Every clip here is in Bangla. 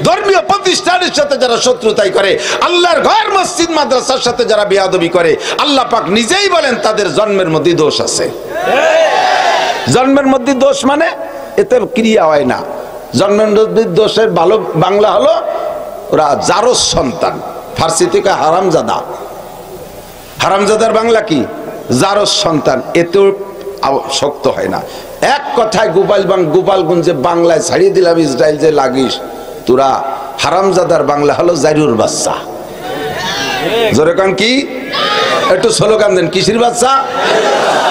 ধর্মীয় প্রতিষ্ঠানের সাথে যারা শত্রুতাই করে, আল্লাহর ঘর মসজিদ মাদ্রাসার সাথে যারা বেয়াদবি করে, আল্লাহ পাক নিজেই বলেন তাদের জন্মের মধ্যে দোষ আছে। জন্মের মধ্যে দোষ মানে এতে ক্রিয়া হয় না। জন্মের মধ্যে দোষের ভালো বাংলা হলো ওরা জারজ সন্তান, ফার্সি থেকে হারামজাদা। হারামজাদার বাংলা কি? জারজ সন্তান। এতেও শক্ত হয় না। এক কথায় গোপালগঞ্জে বাংলায় ছাড়িয়ে দিলাম, ইসরায়েল যে লাগিস তোরা। হারামজাদার বাংলা হলো জাইরুর বাচ্চা। জোরে কান কি? একটু স্লোগান দেন, কিসির বাচ্চা?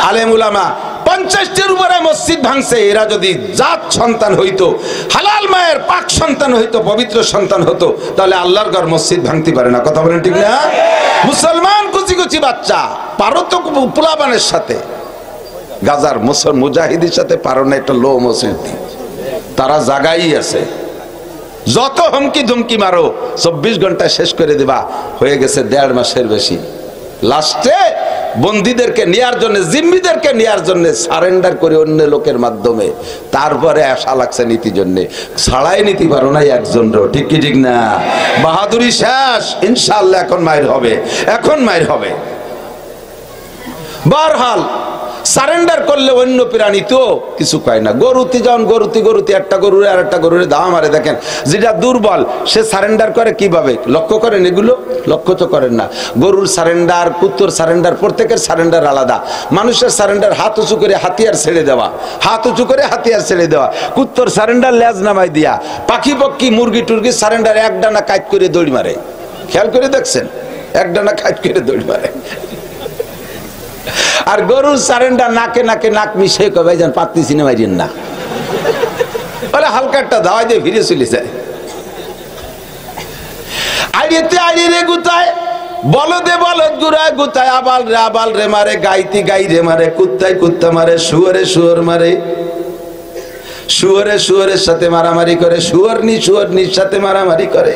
আলেম উলামা 50টির উপরে মসজিদ ভাঙছে। এরা যদি জাত সন্তান হইতো, হালাল মায়ের পাক সন্তান হইতো, পবিত্র সন্তান হতো, তাহলে আল্লাহর ঘর মসজিদ ভাঙতে পারে না। কথা বলেন ঠিক না? মুসলমান কুচি কুচি বাচ্চা পারো তো পোলাপানের সাথে, গাজার মুজাহিদের সাথে পারো না, একটা লো মসজিদ। তারা জাগাই আছে, যত হুমকি ধুমকি মারো 24 ঘন্টা শেষ করে দিবা। হয়ে গেছে 1.5 মাসের বেশি। লাস্টে বন্দীদেরকে নেয়ার জন্য, জিম্মিদেরকে নেয়ার জন্য সারেন্ডার করে অন্য লোকের মাধ্যমে, তারপরে আশা লাগছে নীতির জন্য। ছাড়াই নীতি পারো নাই একজন। ঠিক কি ঠিক না? বাহাদুরি শেষ। ইনশাআল্লাহ এখন মায়ের হবে, এখন মায়ের হবে। বারহাল সারেন্ডার করলে অন্য প্রাণী তো কিছু কয় না। গরুতে যখন গরুতে একটা গরুরে আর একটা গরুরে দাওয়া মারে, দেখেন যেটা দুর্বল সে সারেন্ডার করে কিভাবে, লক্ষ্য করেন? এগুলো লক্ষ্য তো করেন না। গরুর সারেন্ডার, কুত্তর সারেন্ডার, প্রত্যেকের সারেন্ডার আলাদা। মানুষের সারেন্ডার হাত উঁচু করে হাতিয়ার ছেড়ে দেওয়া, হাত উঁচু করে হাতিয়ার ছেড়ে দেওয়া। কুত্তর সারেন্ডার লেজ নামাই দিয়া। পাখি পক্ষী মুরগি টুরগি সারেন্ডার এক ডানা কাইট করে দৌড় মারে। খেয়াল করে দেখছেন? এক ডানা কাইট করে দৌড় মারে। আর গরুর সারেন্ডার নাকে নাকে নাক মিশে কবে যান পাত্তি সিনেমা মারিয়েন না, বলে হালকা একটা দাওয়াই দিয়ে ফিরে চলে যায়। আড়িয়েতে আড়িয়ে রে গুতায়, বলদে বলদ গুড়ায় গুতায়, আবাল রে মারে, গাইতে গাই রে মারে, কুত্তায় কুত্তা মারে, শুয়োরে শুয়োর মারে, শুয়োরে শুয়োরের সাথে মারামারি করে, শুয়োরনির সাথে মারামারি করে,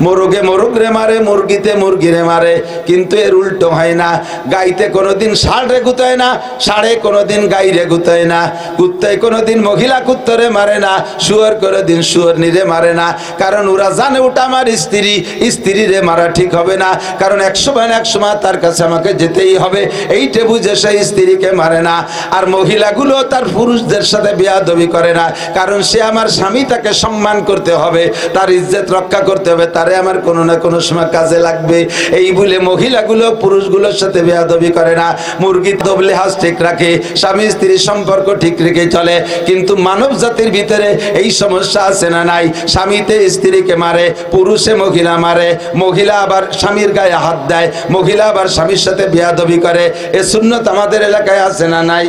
মোরগে মোরগ রে মারে, মুরগিতে মুরগি রে মারে। কিন্তু এর উল্টো হয় না। গাইতে কোনোদিন ষাঁড় রে গুতায় না, ষাঁড়ে কোনোদিন গাই রে গুতায় না, কুত্তায় কোনোদিন মহিলা কুত্তরে মারে না, শুয়োর কোনোদিন শুয়োরনি মারে না। কারণ ওরা জানে ওটা আমার স্ত্রী, স্ত্রী রে মারা ঠিক হবে না। কারণ এক সময় তার কাছে আমাকে যেতেই হবে, এইটা বুঝে সেই স্ত্রীকে মারে না। আর মহিলাগুলো তার পুরুষদের সাথে বেয়াদবি করে না, কারণ সে আমার স্বামী, তাকে সম্মান করতে হবে, তার ইজ্জত রক্ষা করতে হবে, তারে আমার কোনো না কোনো সময় কাজে লাগবে। এই বলে মহিলাগুলো পুরুষগুলোর সাথে বেয়াদবি করে না। মুরগি দবলে হাস ঠিক রাখে, স্বামী স্ত্রীর সম্পর্ক ঠিক রেখে চলে। কিন্তু মানব জাতির ভিতরে এই সমস্যা আছে না নাই? স্বামীতে স্ত্রীকে মারে, পুরুষে মহিলা মারে, মহিলা আবার স্বামীর গায়ে হাত দেয়, মহিলা আবার স্বামীর সাথে বেয়াদবি করে। এ সুন্নত আমাদের এলাকায় আছে না নাই?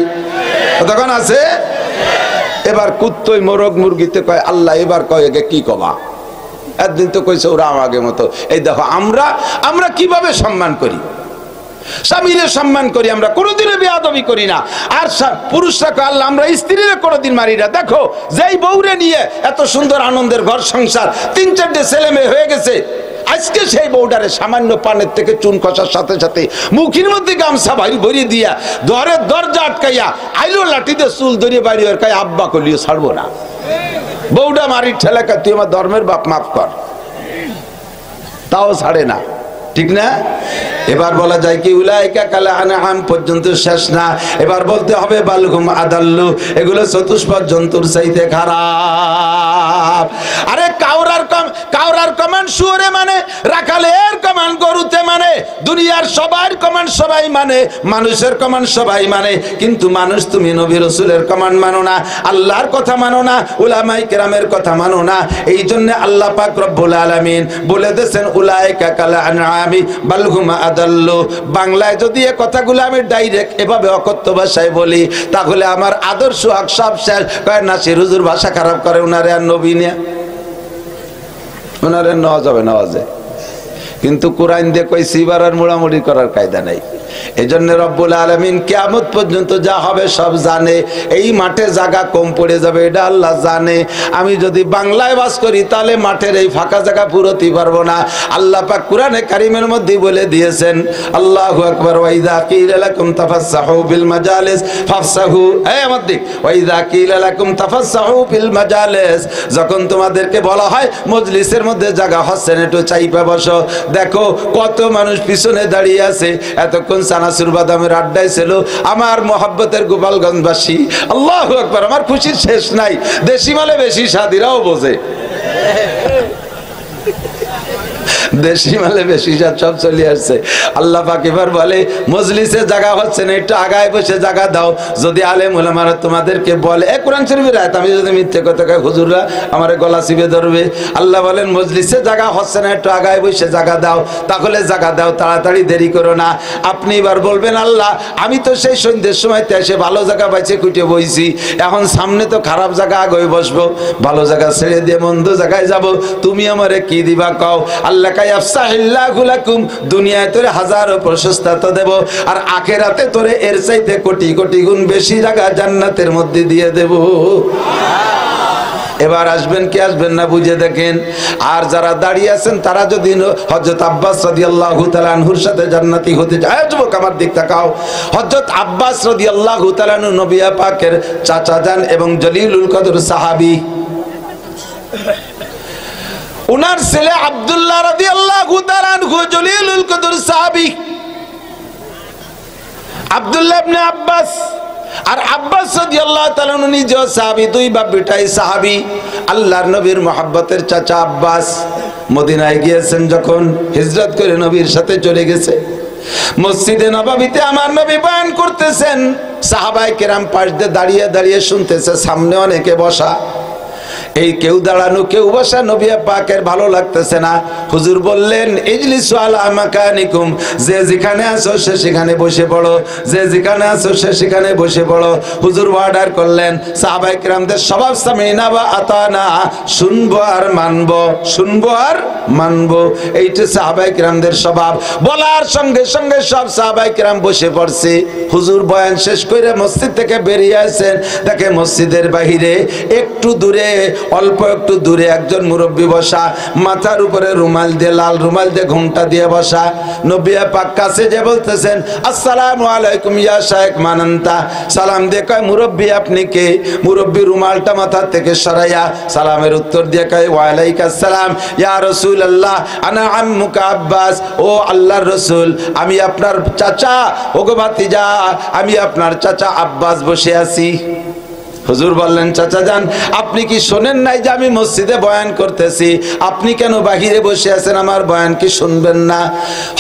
তখন আছে। এবার কুত্তই মোরগ মুরগিতে কয় আল্লাহ, এবার কয় একে কি কবা? একদিন তো কইছে ওরা আমাকে মতো। এই দেখো আমরা কিভাবে সম্মান করি, স্বামীরে সম্মান করি, আমরা কোনোদিনও বেয়াদবি করি না। আর পুরুষরা কয় আল্লাহ, আমরা স্ত্রীরে কোনোদিন মারি না। দেখো যেই বউরে নিয়ে এত সুন্দর আনন্দের ঘর সংসার, 3-4টে ছেলে মেয়ে হয়ে গেছে, আজকে সেই বউডারে সামান্য পানের থেকে চুন কষার সাথে সাথে মুখের মধ্যে গামছা ভরিয়ে দিয়া ঘরের দরজা আটকাইয়া আইলো লাঠিতে চুল ধরিয়ে বাড়ি ওর কায় আব্বা কলিও ছাড়বো না। বউডা মারির ঠেলাকা তুই আমার ধর্মের বাপ মাফ কর, তাও ছাড়ে না। ঠিক না? এবার বলা যায় কি উলাইকা কাল আনআম পর্যন্ত শেষ না। এবার বলতে হবে বালহুম আদাল্লু, এগুলো চতুষ্পদ জন্তুর চাইতে খারাপ। আরে কাউরার কমান শুয়োরে মানে, রাখালের কমান গরুতে মানে, দুনিয়ার সবার কমান সবাই মানে, মানুষের কমান সবাই মানে। কিন্তু মানুষ তুমি নবী রাসূলের কমান মানো না, আল্লাহর কথা মানো না, উলামায়ে কেরামের কথা মানো না। এই জন্য আল্লাহ পাক রব্বুল আলামিন বলে দিয়েছেন উলাইকা কাল আনআমি বালহুম আদাল্লু। বাংলায় যদি এই কথাগুলো আমি ডাইরেক্ট এভাবে অকথ্য ভাষায় বলি, তাহলে আমার আদর্শ হক সব শেষ। কয় নাসির হুজুর ভাষা খারাপ করে, উনারে আর নবী নিয়ে ওনারে নেওয়া যাবে, নেওয়া যায়। কিন্তু কোরআন দিয়ে কই সিবার আর মোড়ামুড়ি করার কায়দা নাই। এজন্য রব্বুল আলামিন কিয়ামত পর্যন্ত যা হবে সব জানে। এই মাঠে জায়গা কম পড়ে যাবে এটা আল্লাহ জানে। আমি যদি বাংলায় বাস করি তাহলে মাঠের এই ফাঁকা জায়গা পুরোতে পারবো না। আল্লাহ পাক কোরআনে কারিমের মধ্যে বলে দিয়েছেন, আল্লাহু আকবার, ওয়া ইযা কিলা লাকুম তাফাসসাহু বিল মাজালিস ফাফসাহু, এই আমার দিক, ওয়া ইযা কিলা লাকুম তাফাসসাহু বিল মাজালিস, যখন তোমাদেরকে বলা হয় মজলিসের মধ্যে জায়গা হচ্ছে না, একটু চাইপা বসো। দেখো কত মানুষ পিছনে দাঁড়িয়ে আছে, এতক্ষণ চানাচুর বাদামের আড্ডায় ছিল আমার মহব্বতের গোপালগঞ্জবাসী। আল্লাহু আকবার, আমার খুশির শেষ নাই। দেশি মালে বেশি স্বাদীরাও বোঝে, দেশি মালে বেশি স্বাদ, সব চলে আসছে। আল্লাহ পাক এবার বলে মজলিসে জায়গা হচ্ছে না, একটু আগায় বসে জায়গা দাও। যদি আলেম ওলামারা তোমাদেরকে বলে, এ কোরআন শরীফের আয়াত, আমি যদি মিথ্যে কথা কই হুজুররা আমারে গলা চিপে ধরবে। আল্লাহ বলেন মজলিসে জায়গা হচ্ছে না, একটু আগায় বসে জায়গা দাও। তাহলে জায়গা দাও, তাড়াতাড়ি দেরি করো না। আপনি এবার বলবেন, আল্লাহ আমি তো সেই সন্ধ্যের সময় এসে ভালো জায়গা পাইছে খুঁটে বইছি, এখন সামনে তো খারাপ জায়গা আগে বসবো, ভালো জায়গা ছেড়ে দিয়ে মন্দ জায়গায় যাব, তুমি আমারে কি দিবা কও। আল্লাহ কাই আফসাহিল্লাহু লাকুম, দুনিয়ায় তোরে হাজারো প্রশস্তা দেব, আর আখিরাতে তোরে এর চাইতে কোটি কোটি গুণ বেশি জায়গা জান্নাতের মধ্যে দিয়ে দেব। এবার আসবেন কি আসবেন না বুঝে দেখেন। আর যারা দাঁড়িয়ে আছেন তারা যদি হযরত আব্বাস রাদিয়াল্লাহু তাআলা আনহুর সাথে জান্নাতি হতে যায়, যুবক আমার দিক তাকাও, হযরত আব্বাস রাদিয়াল্লাহু তাআলা আনহু নবী পাকের চাচা যান এবং জলিলুল কদর সাহাবী। উনার ছেলে আব্দুল্লাহ রাদিয়াল্লাহু তাআলা আনহু জলিলুল কদর সাহাবী, আব্দুল্লাহ ইবনে আব্বাস আর আব্বাস রাদিয়াল্লাহু তাআলা আনহু নিজেও সাহাবী, দুই বাপ বেটাই সাহাবী। আল্লাহর নবীর মহব্বতের চাচা আব্বাস মদিনায় গিয়েছেন, যখন হিজরত করে নবীর সাথে চলে গেছে, মসজিদে নববীতে আমার নবী বয়ান করতেছেন, সাহাবায়ে কেরাম পাশ দিয়ে দাঁড়িয়ে দাঁড়িয়ে শুনতেছে, সামনে অনেকে বসা, এই কেউ দাঁড়ানো কেউ বসা, নবী পাকের ভালো লাগতেছে না। হুজুর বললেন ইজলিসু আলা মাকানিকুম, যে যেখানে আছো সে সেখানে বসে পড়ো, যে যেখানে আছো সে সেখানে বসে পড়ো। হুজুর অর্ডার করলেন, সাহাবায়ে কেরামদের স্বভাব সামিনা ওয়া আতানা, শুনবো আর মানবো, শুনবো আর মানবো, এইটা সাহাবায়ে কেরামদের স্বভাব। বলার সঙ্গে সঙ্গে সব সাহাবায়ে কেরাম বসে পড়ছে। হুজুর বয়ান শেষ করে মসজিদ থেকে বেরিয়ে আসেন, দেখে মসজিদের বাহিরে একটু দূরে, অল্প একটু দূরে একজন মুরব্বী বসা, মাথার উপরে রুমাল দিয়ে, লাল রুমাল দিয়ে ঘুমটা দিয়ে বসা। নবী পাক কাছে যে বলতেছেন, আসসালামু আলাইকুম ইয়া শাইখ মানান্তা, সালাম দিয়ে কয় মুরব্বী আপনি কে? মুরব্বী রুমালটা মাথা থেকে সরাইয়া সালামের উত্তর দিয়ে কয় ওয়া আলাইকাস সালাম ইয়া রাসূলুল্লাহ আনা আম্মুকা আব্বাস, ও আল্লাহর রাসূল আমি আপনার চাচা, ওগো ভাতিজা আমি আপনার চাচা আব্বাস বসে আছি। হুজুর বললেন, চাচা যান আপনি কি শোনেন নাই যে আমি মসজিদে বয়ান করতেছি, আপনি কেন বাহিরে বসে আছেন, আমার বয়ান কি শুনবেন না?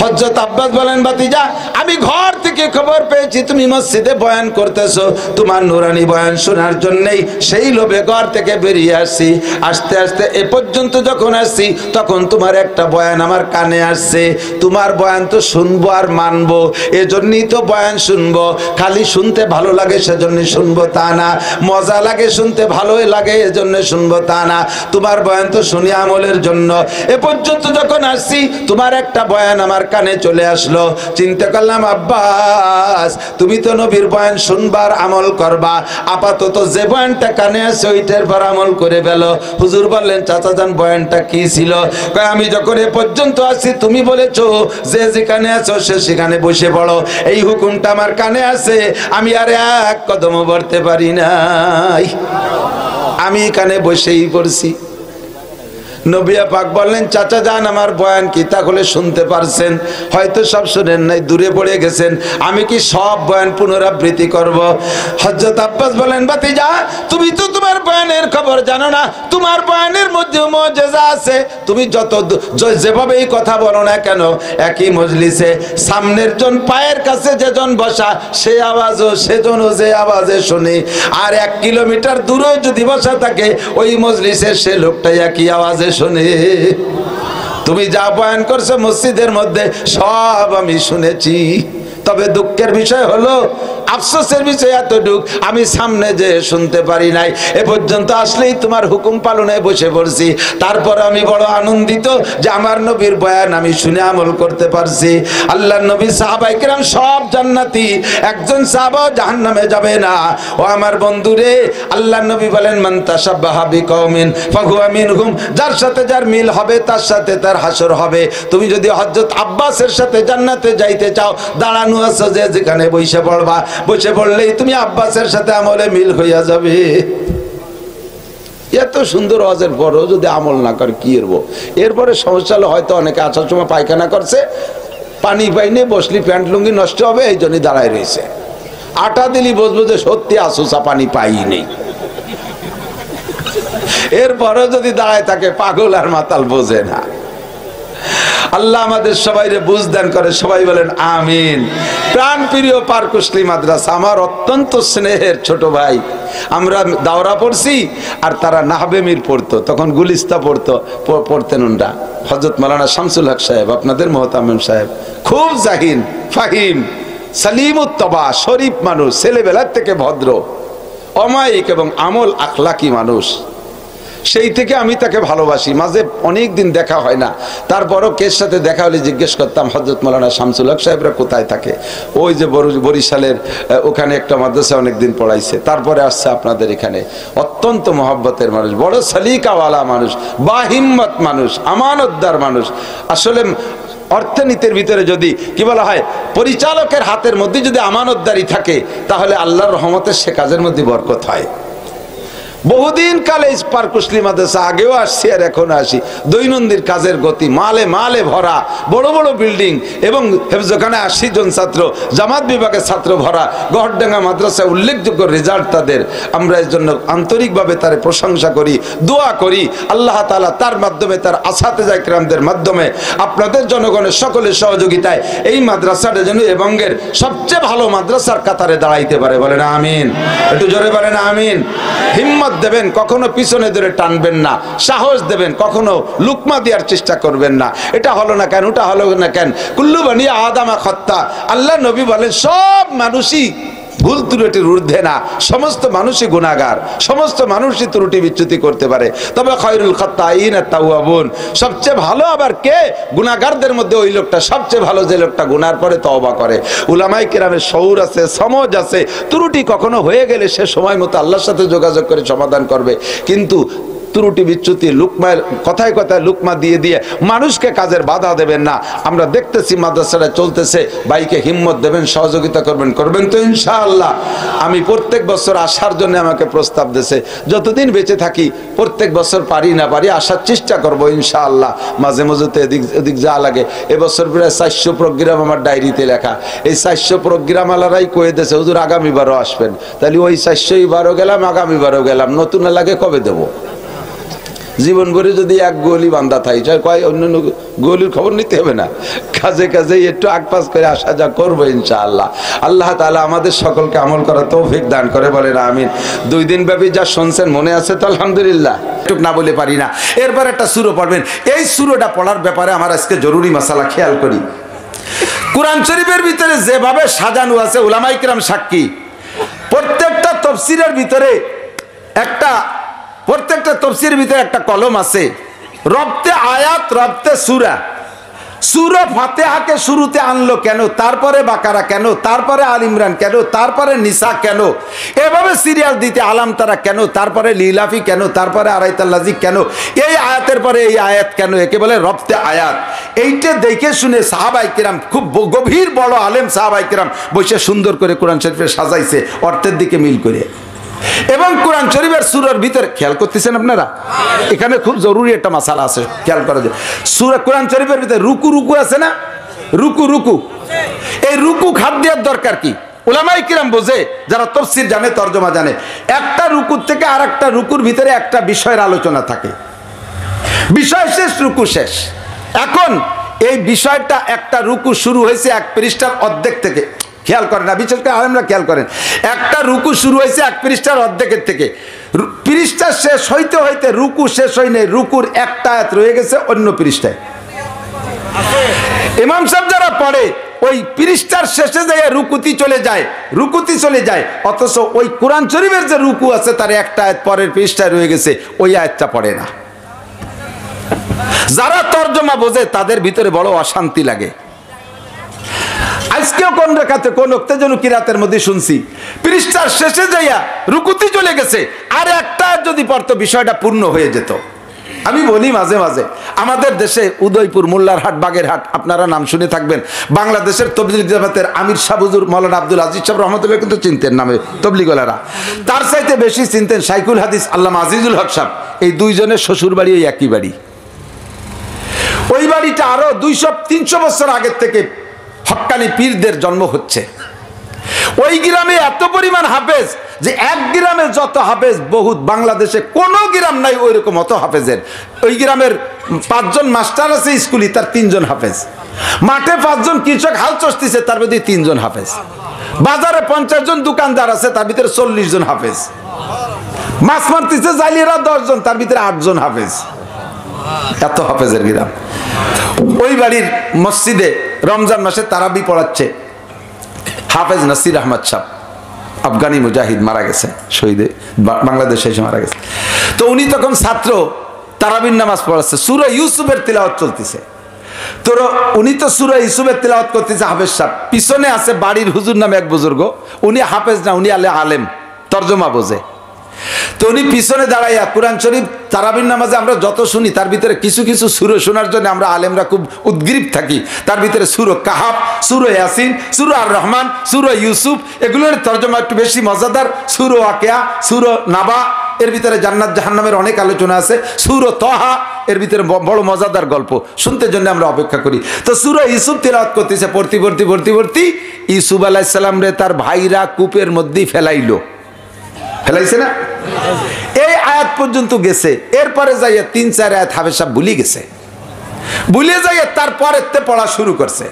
হযরত আব্বাস বলেন, ভাতিজা আমি ঘর থেকে খবর পেয়েছি তুমি মসজিদে বয়ান করতেছো, তোমার নুরানি বয়ান শোনার জন্যই সেই লোভে ঘর থেকে বেরিয়ে আসছি। আস্তে আস্তে এ পর্যন্ত যখন আসছি তখন তোমার একটা বয়ান আমার কানে আসছে, তোমার বয়ান তো শুনবো আর মানবো, এজন্যই তো বয়ান শুনবো। খালি শুনতে ভালো লাগে সেজন্যই শুনবো তা না, মজা লাগে শুনতে ভালোই লাগে এজন্য শুনবো তা না, তোমার বয়ান তো শুনি আমলের জন্য। এ পর্যন্ত যখন আসছি তোমার একটা বয়ান আমার কানে চলে আসলো, চিন্তা করলাম আব্বাস তুমি তো নবীর বয়ান শুনবার আমল করবা, আপাতত যে বয়ানটা কানে আছে ওইটার পর আমল করে ফেলো। হুজুর বললেন, চাচা যান বয়ানটা কি ছিল? কয় আমি যখন এ পর্যন্ত আসছি তুমি বলেছো যে যেখানে আছো সে সেখানে বসে পড়ো, এই হুকুমটা আমার কানে আছে, আমি আর এক কদমও বাড়তে পারি না, আমি এখানে বসেই পড়ছি। নবী পাক বললেন, চাচা যান আমার বয়ান কি তাহলে শুনতে পারছেন? হয়তো সব শুনেন নাই, দূরে পড়ে গেছেন, আমি কি সব বয়ান পুনরাবৃত্তি করব? হযরত আব্বাস বলেন, ভাতিজা তুমি তো তোমার বয়ানের খবর জানো না, তোমার বয়ানের মধ্যে মুজিজা আছে, তুমি যত যেভাবে এই কথা বলো না কেন, একই মজলিসে সামনের জন পায়ের কাছে যেজন বসা সে আওয়াজও সেজনও যে আওয়াজে শুনে, আর 1 কিলোমিটার দূরে যদি বসা থাকে ওই মজলিসে সে লোকটাই একই আওয়াজে শুনে। তুমি যা বয়ান করছো মসজিদের মধ্যে সব আমি শুনেছি, তবে দুঃখের বিষয় হলো, আফসোসের বিষয় এতটুক, আমি সামনে যে শুনতে পারি নাই, এ পর্যন্ত আসলেই তোমার হুকুম পালনে বসে পড়ছি। তারপর আমি বড় আনন্দিত যে আমার নবীর বয়ান আমি শুনে আমল করতে পারছি। আল্লাহর নবী সাহাবায়ে কেরাম সব জান্নাতি, একজন সাহাবাও জাহান্নামে যাবে না। ও আমার বন্ধুরে, আল্লাহর নবী বলেন মান তাশাব্বাহা বিকওমিন ফাহুয়া মিনহুম, যার সাথে যার মিল হবে তার সাথে তার হাসর হবে। তুমি যদি হযরত আব্বাসের সাথে জান্নাতে যাইতে চাও, দাঁড়ানো আছো যে যেখানে বসে পড়বা, বসে পড়লেই তুমি আব্বাসের সাথে আমলে মিল হইয়া যাবে। এত সুন্দর ওয়াজের পরও যদি আমল না করে কি করবো? এরপরে সমস্যা হলো, হয়তো অনেকে আসার সময় পায়খানা করছে, পানি পাইনি, বসলি প্যান্ট লুঙ্গি নষ্ট হবে, এই জন্যই দাঁড়ায় রয়েছে। আটা দিলি বুঝবো যে সত্যি আসুসা পানি পাই নেই। এরপরেও যদি দাঁড়ায় থাকে, পাগল আর মাতাল বোঝে না। আল্লাহ আমাদের সবাইরে বুঝ দান করে, সবাই বলেন আমিন। প্রাণ প্রিয় পারকুশলী মাদ্রাসা, আমার অত্যন্ত স্নেহের ছোট ভাই, আমরা দাওরা পড়ছি আর তারা নাহবেমির পড়তো, তখন গুলিস্তা পড়তেন ওনরা। হযরত মাওলানা শামসুল হক সাহেব, আপনাদের মোহতামিম সাহেব, খুব জাহিন ফাহিম, সালিমুত্তবা, শরীফ মানুষ, ছেলেবেলার থেকে ভদ্র, অমায়িক এবং আমল আখলাকি মানুষ। সেই থেকে আমি তাকে ভালোবাসি। মাঝে অনেক দিন দেখা হয় না, তারপরও কের সাথে দেখা হলে জিজ্ঞেস করতাম হযরত মাওলানা শামসুল হক সাহেবরা কোথায় থাকে। ওই যে বরিশালের ওখানে একটা মাদ্রাসা অনেকদিন পড়াইছে, তারপরে আসছে আপনাদের এখানে। অত্যন্ত মহব্বতের মানুষ, বড় সালিকাওয়ালা মানুষ, বাহিম্মত মানুষ, আমানতদার মানুষ। আসলে অর্থনীতির ভিতরে যদি কি বলা হয়, পরিচালকের হাতের মধ্যে যদি আমানতদারি থাকে, তাহলে আল্লাহর রহমতের সে কাজের মধ্যে বরকত হয়। বহুদিন কালে পারকুশলী মাদ্রাসা, আগেও আসছি আর এখন আসি, দৈনন্দিন কাজের গতি, মালে মালে ভরা, বড় বড় বিল্ডিং এবং হেফজখানে 80 জন ছাত্র, জামাত বিভাগের ছাত্র ভরা গহরডাঙ্গা মাদ্রাসা, উল্লেখযোগ্য রেজাল্ট তাদের। আমরা এর জন্য আন্তরিকভাবে তার প্রশংসা করি, দোয়া করি আল্লাহ তাআলা তার মাধ্যমে, তার আসাতেজা কিরামদের মাধ্যমে, আপনাদের জনগণের সকলের সহযোগিতায় এই মাদ্রাসাটা যেন এবঙ্গের সবচেয়ে ভালো মাদ্রাসার কাতারে দাঁড়াইতে পারে। বলেন আমিন, একটু জোরে বলেন আমিন। হিম্মত দেবেন, কখনো পিছনে ধরে টানবেন না, সাহস দেবেন, কখনো লুকমা দেওয়ার চেষ্টা করবেন না। এটা হলো না কেন, ওটা হলো না কেন, কুল্লু বানি আদামা খত্তা। আল্লাহ নবী বলেন সব মানুষই ভুল ত্রুটির ঊর্ধ্বে না, সমস্ত মানুষই গুনাহগার, সমস্ত মানুষই ত্রুটি বিচ্যুতি করতে পারে। তবে খায়রুল খাত্তাইন আত-তাওয়াবুন, সবচেয়ে ভালো আবার কে? গুনাহগারদের মধ্যে ওই লোকটা সবচেয়ে ভালো যে লোকটা গুনার পরে তওবা করে। উলামায়ে কেরামের শউর আছে, সমঝ আছে, ত্রুটি কখনো হয়ে গেলে সে সময় মতো আল্লাহর সাথে যোগাযোগ করে সমাধান করবে। কিন্তু ত্রুটি বিচ্যুতি, লুকমার কথায় কথায় লুকমা দিয়ে দিয়ে মানুষকে কাজের বাধা দেবেন না। আমরা দেখতেছি মাদ্রাসাটা চলতেছে, ভাইকে হিম্মত দেবেন, সহযোগিতা করবেন তো ইনশাআল্লাহ। আমি প্রত্যেক বছর আসার জন্য আমাকে প্রস্তাব দিয়েছে, যতদিন বেঁচে থাকি প্রত্যেক বছর পারি না পারি আসার চেষ্টা করব ইনশাআল্লাহ। মাঝে মাঝে তো এদিক যা লাগে। এবছর প্রায় 400 প্রোগ্রাম আমার ডায়েরিতে লেখা। এই 400 প্রোগ্রাম আলারাই কয়ে দিয়েছে হুজুর আগামীবারও আসবেন। তাহলে ওই 400 বারও গেলাম, আগামীবারও গেলাম, নতুন লাগে কবে দেবো? জীবন ভরে যদি এক গোলি বান্ধা থাকে, কয় অন্য গোলির খবর নিতে হবে না, কাজে কাজে একটু আগপাস করে আসা যা করবো ইনশাআল্লাহ। আল্লাহ তাআলা আমাদের সকলকে আমল করার তৌফিক দান করে, বলেন আমিন। 2 দিন ব্যাপী যা শুনছেন মনে আছে তো আলহামদুলিল্লাহ, একটু না বলে পারি না। এরপর একটা সূরা পড়বেন, এই সূরাটা পড়ার ব্যাপারে আমার আজকে জরুরি মাসালা খেয়াল করি। কোরআন শরীফের ভিতরে যেভাবে সাজানো আছে, উলামায়ে কিরাম সাক্ষী, প্রত্যেকটা তাফসীরের ভিতরে প্রত্যেকটা তাফসীরের ভিতরে একটা কলম আছে, রব্তে আয়াত, রব্তে সূরা। সূরা ফাতিহাকে শুরুতে আনলো কেন, তারপরে বাকারা কেন, তারপরে আল ইমরান কেন, তারপরে নিসা কেন, এভাবে সিরিয়াল দিতে আলাম তারা কেন, তারপরে লিলাফি কেন, তারপরে আরাইতাল্লাজি কেন, এই আয়াতের পরে এই আয়াত কেন, একে বলে রব্তে আয়াত। এইটা দেখে শুনে সাহাবায়ে কিরাম, খুব গভীর বড় আলেম সাহাবায়ে কিরাম বসে সুন্দর করে কোরআন শরীফে সাজাইছে অর্থের দিকে মিল করে। এবং কোরআন শরীফের সূরার ভিতরে খেয়াল করতেছেন আপনারা, এখানে খুব জরুরি একটা মাসালা আছে, খেয়াল করা যায়। সূরা কোরআন শরীফের ভিতরে রুকু আছে না, রুকু, এই রুকু খাদ দেওয়ার দরকার কি? উলামায়ে কিরাম বোঝে, যারা তাফসীর জানে, তরজমা জানে, একটা রুকুর থেকে আরেকটা রুকুর ভিতরে একটা বিষয়ের আলোচনা থাকে, বিষয় শেষ রুকু শেষ। এখন এই বিষয়টা, একটা রুকু শুরু হয়েছে 1 পৃষ্ঠার অর্ধেক থেকে, খেয়াল করেন না, বিশেষ করে আলেমরা খেয়াল করেন, একটা রুকু শুরু হয়েছে 1 পৃষ্ঠার অর্ধেকের থেকে, পৃষ্ঠা শেষ হইতে হইতে রুকু শেষ হয় নাই, রুকুর একটা আয়াত রয়ে গেছে অন্য পৃষ্ঠায়। ইমাম সাহেব যারা পড়ে ওই পৃষ্ঠার শেষে যায় রুকুতি চলে যায়, অথচ ওই কোরআন শরীফের যে রুকু আছে তার একটা আয়াত পরের পৃষ্ঠায় রয়ে গেছে, ওই আয়াতটা পড়ে না। যারা তর্জমা বোঝে তাদের ভিতরে বড় অশান্তি লাগে। আজকেও কোন রেখাতে কোন উত্তেজনক কিরাতের মধ্যে শুনছি পৃষ্ঠার শেষে যাইয়া রুকুতি চলে গেছে, আর একটা যদি পড়তো বিষয়টা পূর্ণ হয়ে যেত। আমি বলি মাঝে মাঝে আমাদের দেশে উদয়পুর, মোল্লারহাট, বাগেরহাট, আপনারা নাম শুনে থাকবেন, বাংলাদেশের তবলিগ জামাতের আমির সাহ হুজুর মাওলানা আব্দুল আজিজ সাহেব রহমতুল্লাহ কিন্তু চিনতেন নামে তবলিগওয়ালারা, তার চাইতে বেশি চিনতেন শাইখুল হাদিস আল্লামা আজিজুল হক সাহেব। এই দুইজনের শ্বশুর বাড়ি ওই একই বাড়ি। ওই বাড়িটা আরো 200-300 বছর আগের থেকে হক্কানি পীরদের জন্ম হচ্ছে। ওই গ্রামে এত পরিমাণ হাফেজ যে এক গ্রামে যত হাফেজ বহুত বাংলাদেশে কোনো গ্রাম নাই ওই রকম অত হাফেজের। ওই গ্রামের 5 জন মাস্টার আছে স্কুলে, তার 3 জন হাফেজ। মাঠে 5 জন কৃষক হাল চষতেছে, তার মধ্যে 3 জন হাফেজ। বাজারে 50 জন দোকানদার আছে, তার ভিতরে 40 জন হাফেজ। মাছ মারতেছে জালিয়ারা 10 জন, তার ভিতরে 8 জন হাফেজ। এত হাফেজের গ্রাম। ওই বাড়ির মসজিদে রমজান মাসে তারাবি পড়াচ্ছে হাফেজ নাসির আহমদ সাহেব, আফগানি মুজাহিদ, মারা গেছে শহীদে, বাংলাদেশে এসে মারা গেছে। তো উনি তখন ছাত্র তারাবির নামাজ পড়াচ্ছে, সূরা ইউসুফের তিলাওয়াত চলতেছে। তো উনি তো সূরা ইউসুফের তিলাওয়াত করতেছে হাফেজ সাহেব, পিছনে আছে বাড়ির হুজুর নামে এক বুজুর্গ, উনি হাফেজ না, উনি আলেম, তর্জমা বোঝে। তো উনি পিছনে দাঁড়াইয়া কোরআন শরীফ তারাবির নামাজে আমরা যত শুনি তার ভিতরে কিছু কিছু সূরা শোনার জন্য আমরা আলেমরা খুব উদ্গ্রীব থাকি। তার ভিতরে সূরা কাহাফ, সূরা ইয়াসিন, সূরা আর রহমান, সূরা ইউসুফ, এগুলোর তর্জমা একটু বেশি মজাদার। সূরা ওয়াকিয়া, সূরা নাবা, এর ভিতরে জান্নাত জাহান্নামের অনেক আলোচনা আছে। সূরা তাহা, এর ভিতরে বড় মজাদার গল্প, শুনতে জন্য আমরা অপেক্ষা করি। তো সূরা ইউসুফ তিলাওয়াত করতেছে, পড়তে ইউসুফ আলাইহিস সালাম রে তার ভাইরা কূপের মধ্যে ফেলাইছে না, এই আয়াত পর্যন্ত গেছে। এরপরে যাইয়া 3-4 আয়াত হাফেজ সাহেব ভুলে যাইয়া তারপরে পড়া শুরু করছে।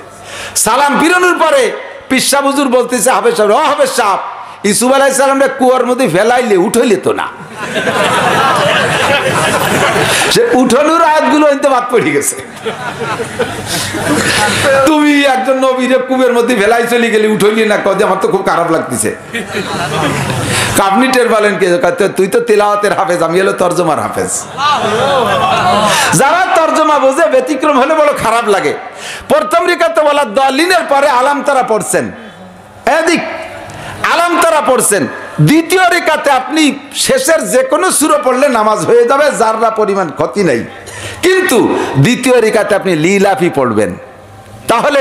সালাম ফিরানোর পরে পীর সাহেব হুজুর বলতেছে হাফেজ সাহেব, ইউসুফ আলাইহিস সালাম রে কুয়ার মধ্যে ফেলাইলে উঠাইলে তো না, সে উঠানোর আয়াতগুলো হইতে বাদ পড়ে গেছে। তুমি একজন নবীরে কুবের মধ্যে ফেলাই চলে গেলে উঠাইলি না, কদে আমার তো খুব খারাপ লাগতেছে। আপনি টের পেলেন কে? তুই তো তিলাওয়াতের হাফেজ, আমি হলো তর্জমার হাফেজ। যারা তর্জমা বোঝে ব্যতিক্রম হলে বড় খারাপ লাগে। প্রথম রিকাতে বলা দালিনের পরে আলাম তারা পড়ছেন, এদিক আলাম তারা পড়ছেন। দ্বিতীয় রিকাতে আপনি শেষের যে কোনো সূরা পড়লে নামাজ হয়ে যাবে, যাররা পরিমাণ ক্ষতি নাই। কিন্তু দ্বিতীয় রিকাতে আপনি লিলাফি পড়বেন, তাহলে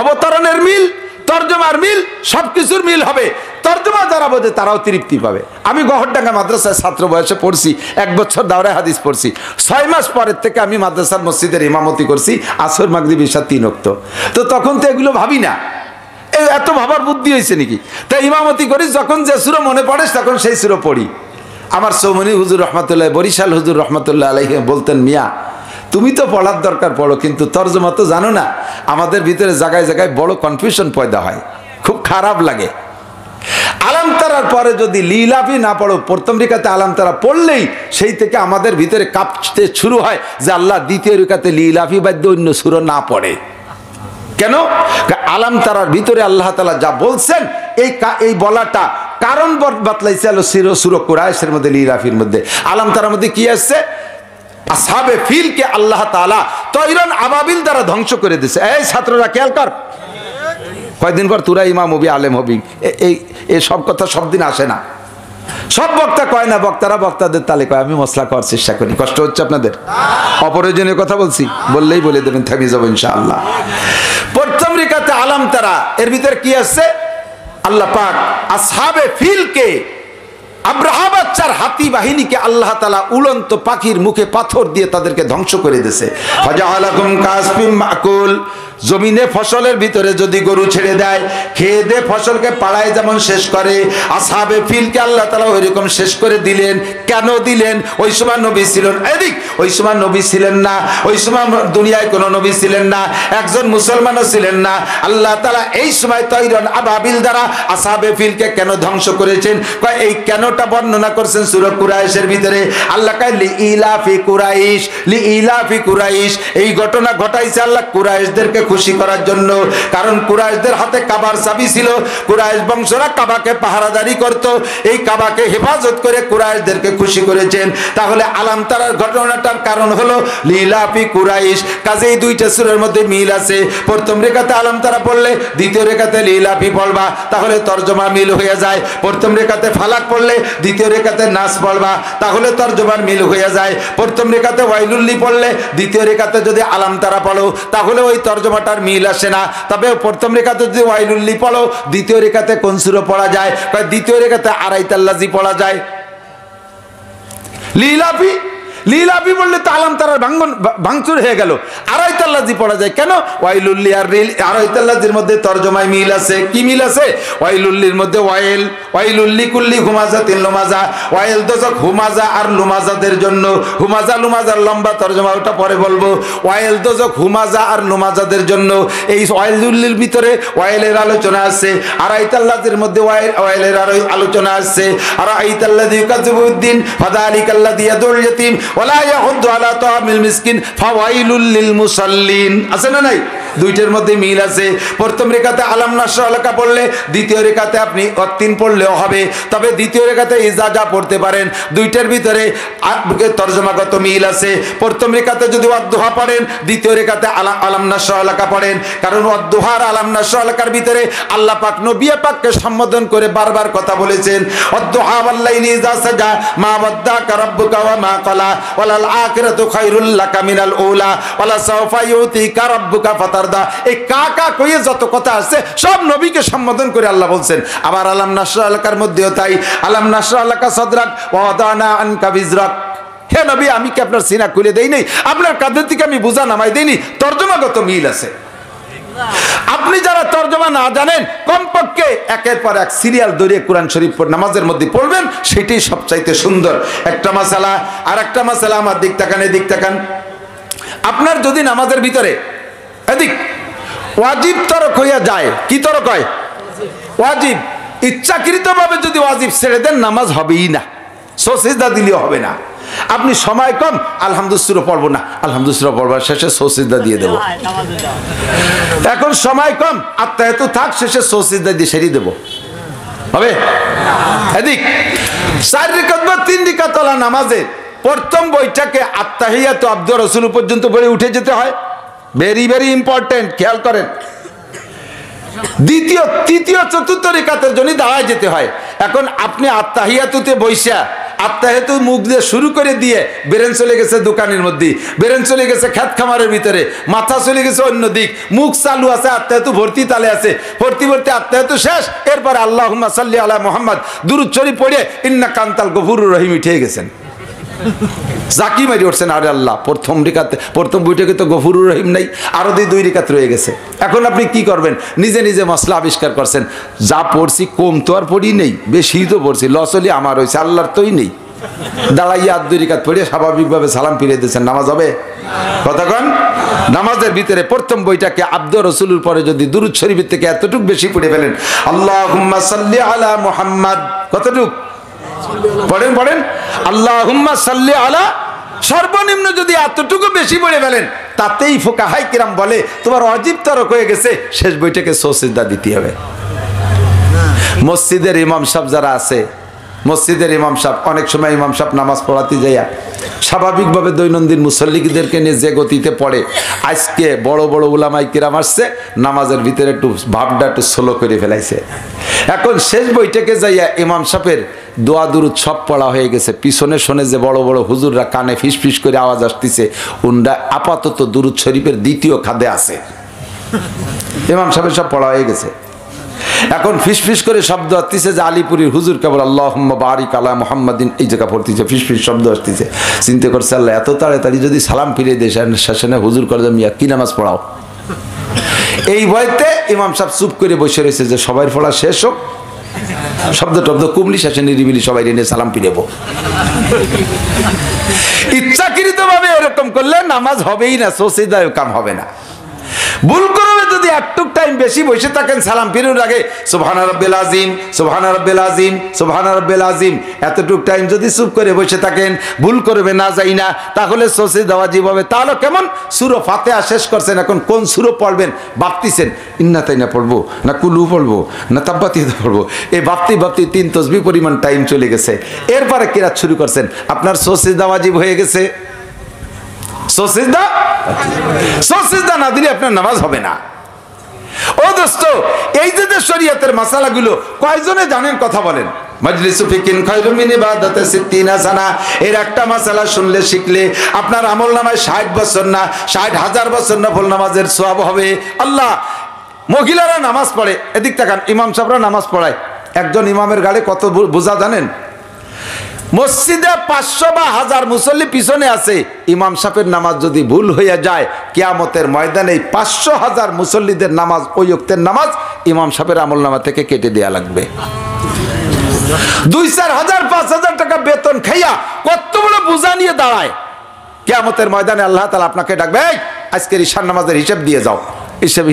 অবতরণের মিল, তর্জমার মিল, সবকিছুর মিল হবে। তর্জমা যারা বোঝে তারাও তৃপ্তি পাবে। আমি গহরডাঙ্গা মাদ্রাসায় ছাত্র বয়সে পড়ছি, 1 বছর দাওরায়ে হাদিস পড়ছি। 6 মাস পরের থেকে আমি মাদ্রাসার মসজিদের ইমামতি করছি, আসর মাগরিব ইশা 3 ওয়াক্ত। তো তখন তো এগুলো ভাবি না, এত ভাবার বুদ্ধি হয়েছে নাকি? তাই ইমামতি করি, যখন যে সূরা মনে পড়ে তখন সেই সূরা পড়ি। আমার সৌমনি হুজুর রহমতুল্লাহ, বরিশাল হুজুর রহমতুল্লাহ আলাইহি বলতেন, মিয়া তুমি তো পড়ার দরকার পড়ো, কিন্তু তর্জমা তো জানো না। আমাদের ভিতরে জায়গায় জায়গায় বড় কনফিউশন পয়দা হয়, খুব খারাপ লাগে। আলাম তারার পরে যদি লিলাফি না পড়ো, প্রথম রিকাতে আলাম তারা পড়লেই সেই থেকে আমাদের ভিতরে কাঁপতে শুরু হয় যে আল্লাহ দ্বিতীয় রিকাতে লিলাফি বাদ্য অন্য সূরা না পড়ে কেন? আলাম তারার ভিতরে আল্লাহ তাআলা যা বলছেন এই বলাটা কারণ বাতলাইছে সূরা কুরাইশের মধ্যে, লিলাফির মধ্যে। আলাম তারার মধ্যে কি আসছে? আসহাবে ফিলকে আল্লাহ তাআলা তয়রান আবাবিল দ্বারা ধ্বংস করে দিয়েছে। এই ছাত্ররা খেয়াল কর, কয়েকদিন পর তোরা ইমাম হবি, আলেম হবি, এই সব কথা সব দিন আসে না। সব বক্তা কয় না, বক্তারা বক্তাদের তালে কয়। আমি মশলা করার চেষ্টা করি, কষ্ট হচ্ছে আপনাদের? অপ্রয়োজনীয় কথা বলছি, বললেই বলে দেবেন, থেমে যাবো ইনশাআল্লাহ। প্রথম রিকাতে আলাম তারা, এর ভিতরে কি আছে? আল্লাহ পাক আসহাবে ফিলকে, আব্রাহা বাচ্চার হাতি বাহিনীকে আল্লাহ তাআলা উড়ন্ত পাখির মুখে পাথর দিয়ে তাদেরকে ধ্বংস করে দিয়েছে। ফাজাআলাকুম কাসফিম মাকুল, জমিনে ফসলের ভিতরে যদি গরু ছেড়ে দেয়, খেয়ে দে ফসলকে পাড়ায় যেমন শেষ করে, আসহাবে ফিলকে আল্লাহ তাআলা ওইরকম শেষ করে দিলেন। কেন দিলেন? ওই সময় নবী ছিলেন, এদিক ওই সময় নবী ছিলেন না, ওই সময় দুনিয়ায় কোনো নবী ছিলেন না, একজন মুসলমানও ছিলেন না। আল্লাহ তাআলা এই সময় তয়রান আবাবিল দ্বারা আসহাবে ফিলকে কেন ধ্বংস করেছেন? কয় এই কেনটা বর্ণনা করছেন সূরা কুরাইশের ভিতরে। আল্লাহ কয় লিইলাফি কুরাইশ, লিইলাফি কুরাইশ, এই ঘটনা ঘটাইছে আল্লাহ কুরাইশদেরকে খুশি করার জন্য। কারণ কুরাইশদের হাতে কাবার চাবি ছিল, কুরাইশ বংশরা কাবাকে পাহারাদারি করত, এই কাবাকে হেফাজত করে কুরাইশদেরকে খুশি করেছেন। তাহলে আলাম তারার ঘটনাটার কারণ হলো লিলাফি কুরাইশ। কাজেই দুইটা সূরার মধ্যে মিল আছে। প্রথম রেখাতে আলাম তারা পড়লে দ্বিতীয় রেখাতে লিলাফি পড়বা, তাহলে তরজমা মিল হয়ে যায়। প্রথম রেখাতে ফালাক পড়লে দ্বিতীয় রেখাতে নাস পড়বা, তাহলে তরজমার মিল হয়ে যায়। প্রথম রেখাতে ওয়াইলুল্লি পড়লে দ্বিতীয় রেখাতে যদি আলাম তারা পড়ো তাহলে ওই তরজমাটার মিল আসে না। তবে প্রথম রেখাতে যদি ওয়াইলুল্লি পড়ো দ্বিতীয় রেখাতে কোন সূরা পড়া যায়? দ্বিতীয় রেখাতে আরাইতাল্লাজি পড়া যায়। লিলাফি লিলাফি বললে তো আলাম তারার ভাঙচুর হয়ে গেল। আরাইতাল্লাজি পড়া যায় কেন? ওয়াইলুল্লি আর আরাইতাল্লাজির মধ্যে তরজমায় মিল আছে। কি মিল আছে? ওয়াইলুল্লির মধ্যে ওয়াইল, ওয়াইলুল্লি কুল্লি হুমাজা তিন লুমাজা, ওয়াইল দোজক হুমাজা আর লুমাজাদের জন্য। হুমাজা লুমাজার লম্বা তরজমা ওটা পরে বলবো। ওয়াইল দোজক হুমাজা আর লুমাজাদের জন্য। এই ওয়াইলুল্লির ভিতরে ওয়াইলের আলোচনা আছে, আরাইতাল্লাজির মধ্যে ওয়াইলের আলোচনা আছে। আরাইতাল্লাযী ইউকাযযিবুদ্দিন ফাযালিকাল্লাযী ইয়াদুল ইয়াতীম ওয়ালা ইয়াহুদ্দু আলা তাআমিল মিসকিন ফাওয়াইলুল লিল মুসাল্লিন। আছে না নাই? দুইটার মধ্যে মিল আছে। প্রথম রেখাতে আলাম নাসরা লেখা পড়লে দ্বিতীয় রেখাতে আপনি অত্তিন পড়লেও হবে, তবে দ্বিতীয় রেখাতে ইজাজা পড়তে পারেন। দুইটার ভিতরে তরজমাগত মিল আছে। প্রথম রেখাতে যদি ওয়াদ্দুহা পড়েন দ্বিতীয় রেখাতে আলাম নাসরা লেখা পড়েন। কারণ ওয়াদ্দুহা আর আলাম নাসরা লেখার ভিতরে আল্লাহ পাক নবী পাককে সম্বোধন করে বারবার কথা বলেছেন। ওয়াদ্দুহা ওয়াল লাইলি ইযা সাজা মা ওয়াদ্দাকা রাব্বুকা ওয়া মা ক্বালা ওয়ালাল আখিরাতু খায়রুল লাকা মিনাল উলা ওয়ালা সাওফা ইউতিকা রাব্বুকা ফাতারদা। এই কাকা কইয়ে যত কথা আছে সব নবীকে সম্বোধন করে আল্লাহ বলছেন। আবার আলাম নাসরা লেখার মধ্যেও তাই, আলাম নাসরা লেখা সাদরাক ওয়া ওয়াদানা আনকা বিজরাক। হে নবী, আমি কি আপনার সিনা খুলে দেই নাই? আপনার কাঁধের থেকে আমি বোঝা নামাই দেইনি? তরজমাগত মিল আছে। আপনি যারা তরজমা না জানেন কমপক্ষে একের পর এক সিরিয়াল ধরে কোরআন শরীফ নামাজের মধ্যে পড়বেন, সেটাই সবচাইতে সুন্দর। একটা মাসালা আর একটা মাসালা, আমার দিক তাকান, এদিক তাকান। আপনার যদি নামাজের ভিতরে এদিক ওয়াজিব তরক হইয়া যায়, কি তরক হয়? ওয়াজিব। ইচ্ছাকৃতভাবে যদি ওয়াজিব ছেড়ে দেন নামাজ হবেই না, সিজদা দিলেও হবে না। আপনি সময় কম, আলহামদুলিল্লাহ পড়বো না, আলহামদুলিল্লাহ পড়বো, শেষে সিজদা দিয়ে দেবো। এখন সময় কম, আত্মায়াতু থাক, শেষে সিজদা দিয়ে সেরে দেবো, হবে? এদিক 4 রাকাত বা 3 রাকাত ওয়ালা নামাজে প্রথম বইটাকে আত্তাহিয়াতু আব্দুর রাসূল পর্যন্ত পড়ে উঠে যেতে হয়। ভেরি ভেরি ইম্পর্টেন্ট, খেয়াল করেন। দ্বিতীয়, তৃতীয়, চতুর্থ রেখাতের জন্য দাঁড়ায় যেতে হয়। এখন আপনি আত্তাহিয়াতুতে বইসা আত্তাহিয়াতু মুখ দিয়ে শুরু করে দিয়ে বেরেন চলে গেছে দোকানের মধ্যে, বেরেন চলে গেছে খেত খামারের ভিতরে, মাথা চলে গেছে অন্য দিক, মুখ চালু আছে, আত্তাহিয়াতু ভর্তি তালে আছে, ভর্তি ভর্তি আত্তাহিয়াতু শেষ। এরপরে আল্লাহুম্মা সাল্লি আলা মুহাম্মদ দুরূদ শরীফ পড়ে ইন্নাকা আনতাল গফুরুর রহিম উঠে গেছেন, জাকি মারি উঠছেন। আরে আল্লাহ, প্রথম রেখাতে প্রথম বইটাকে তো গফুরুর রহিম নাই, আরো 2 রেখাত রয়ে গেছে। এখন আপনি কি করবেন? নিজে নিজে মশলা আবিষ্কার করছেন, যা পড়ছি কম তো আর পড়ি নেই, বেশি তো পড়ছি, লসলি আমার হয়েছে, আল্লাহর তোই নেই। দাঁড়াইয়া আর 2 রেখাত পড়ে স্বাভাবিকভাবে সালাম ফিরিয়ে দিয়েছেন, নামাজ হবে? কতক্ষণ? নামাজের ভিতরে প্রথম বইটাকে আব্দুর রাসূলের পরে যদি দুরূদ শরীফের থেকে এতটুকু বেশি পড়ে ফেলেন, আল্লাহুম্মা সাল্লি আলা মুহাম্মদ, কতটুকু পড়েন? পড়েন আল্লাহুম্মা সাল্লি আলা, সর্বনিম্ন যদি এতটুকু বেশি পড়ে ফেলেন, তাতেই ফুকাহায়ে কিরাম বলে তোমার ওয়াজিব তরক হয়ে গেছে, শেষ বইটাকে সিজদা দিতে হবে। মসজিদের ইমাম সাহেব যারা আছে, মসজিদের ইমাম সাহেব অনেক সময় ইমাম সাহেব নামাজ পড়াতে যাইয়া স্বাভাবিকভাবে দৈনন্দিন মুসল্লিদেরকে নিয়ে যে গতিতে পড়ে, আজকে বড় বড় উলামায়ে কিরাম আসছে, নামাজের ভিতরে একটু ভাবটা একটু স্লো করে ফেলাইছে। এখন শেষ বইটাকে যাইয়া ইমাম সাহেবের দোয়া দুরুদ সব পড়া হয়ে গেছে, পিছনে শোনে যে বড় বড় হুজুররা কানে ফিস ফিস করে আওয়াজ আসতেছে, উনরা আপাতত দুরুদ শরীফের দ্বিতীয় খাদে আছে, ইমাম সাহেবের সব পড়া হয়ে গেছে। এখন ফিস ফিস করে শব্দ আসতেছে যে আলিপুরের হুজুর কেবল আল্লাহুম্মা বারিক আলা মুহাম্মাদিন এই জায়গা পড়তেছে, ফিস ফিস শব্দ আসতেছে। চিন্তা করছে আল্লাহ এত তাড়াতাড়ি যদি সালাম ফিরিয়ে দেয়, শাসনে হুজুর করে মিয়া কি নামাজ পড়াও। এই ভয়তে ইমাম সাহেব চুপ করে বসে রয়েছে যে সবাই পড়া শেষ হোক, শব্দ টব্দ কুমলি, শেষে নিরিবিলি সবাই এনে সালাম ফিরেব। ইচ্ছাকৃতভাবে এরকম করলে নামাজ হবেই না, সিজদায় কাম হবে না। ভুল করে যদি একটুক টাইম বেশি বসে থাকেন সালাম ফিরুর আগে সুবহান রাব্বিল আযীম, সুবহান রাব্বিল আযীম, সুবহান রাব্বিল আযীম, এতটুক টাইম যদি চুপ করে বসে থাকেন, ভুল করবে না যাই না, তাহলে সজদা ওয়াজিব হবে। তাহলে কেমন সূরা ফাতিহা শেষ করছেন, এখন কোন সূরা পড়বেন ভাবতেছেন, ইন্না তাইনা পড়বো না কুলু পড়বো না তাব্বাত ইয়াদা পড়বো, এই ভাবতে 3 তাসবিহ পরিমাণ টাইম চলে গেছে। এরপরে কিরাত শুরু করছেন, আপনার সজদা ওয়াজিব হয়ে গেছে। সজদা না দিলে আপনার নামাজ হবে না। ও দোস্ত, এই যে শরীয়তের মাসালাগুলো কয়জনে জানেন কথা বলেন? মাজলিসু ফিকিন খায়রুম মিন ইবাদাতি 60 সানা, এর একটা মাসালা শুনলে শিখলে আপনার আমলনামায় 60 বছর না 60,000 বছর নফল নামাজের সওয়াব হবে। আল্লাহ, মহিলারা নামাজ পড়ে, এদিক তাকান, ইমাম সাহেবরা নামাজ পড়ায়, একজন ইমামের গাড়ি কত বোঝা জানেন? মসজিদে 500 বা 1000 মুসল্লি পিছনে আছে, ইমাম সাহেবের নামাজ যদি ভুল হয়ে যায়, কিয়ামতের ময়দানে 500,000 মুসল্লিদের নামাজ, ওই ওয়াক্তের নামাজ ইমাম সাহেবের আমলনামা থেকে কেটে দেয়া লাগবে। 2-4 হাজার 5,000 টাকা বেতন খাইয়া কত বড় বোঝা নিয়ে দাঁড়ায়, কিয়ামতের ময়দানে আল্লাহ তাআলা আপনাকে ডাকবে, আজকের ঈশার নামাজের হিসাব দিয়ে যাও।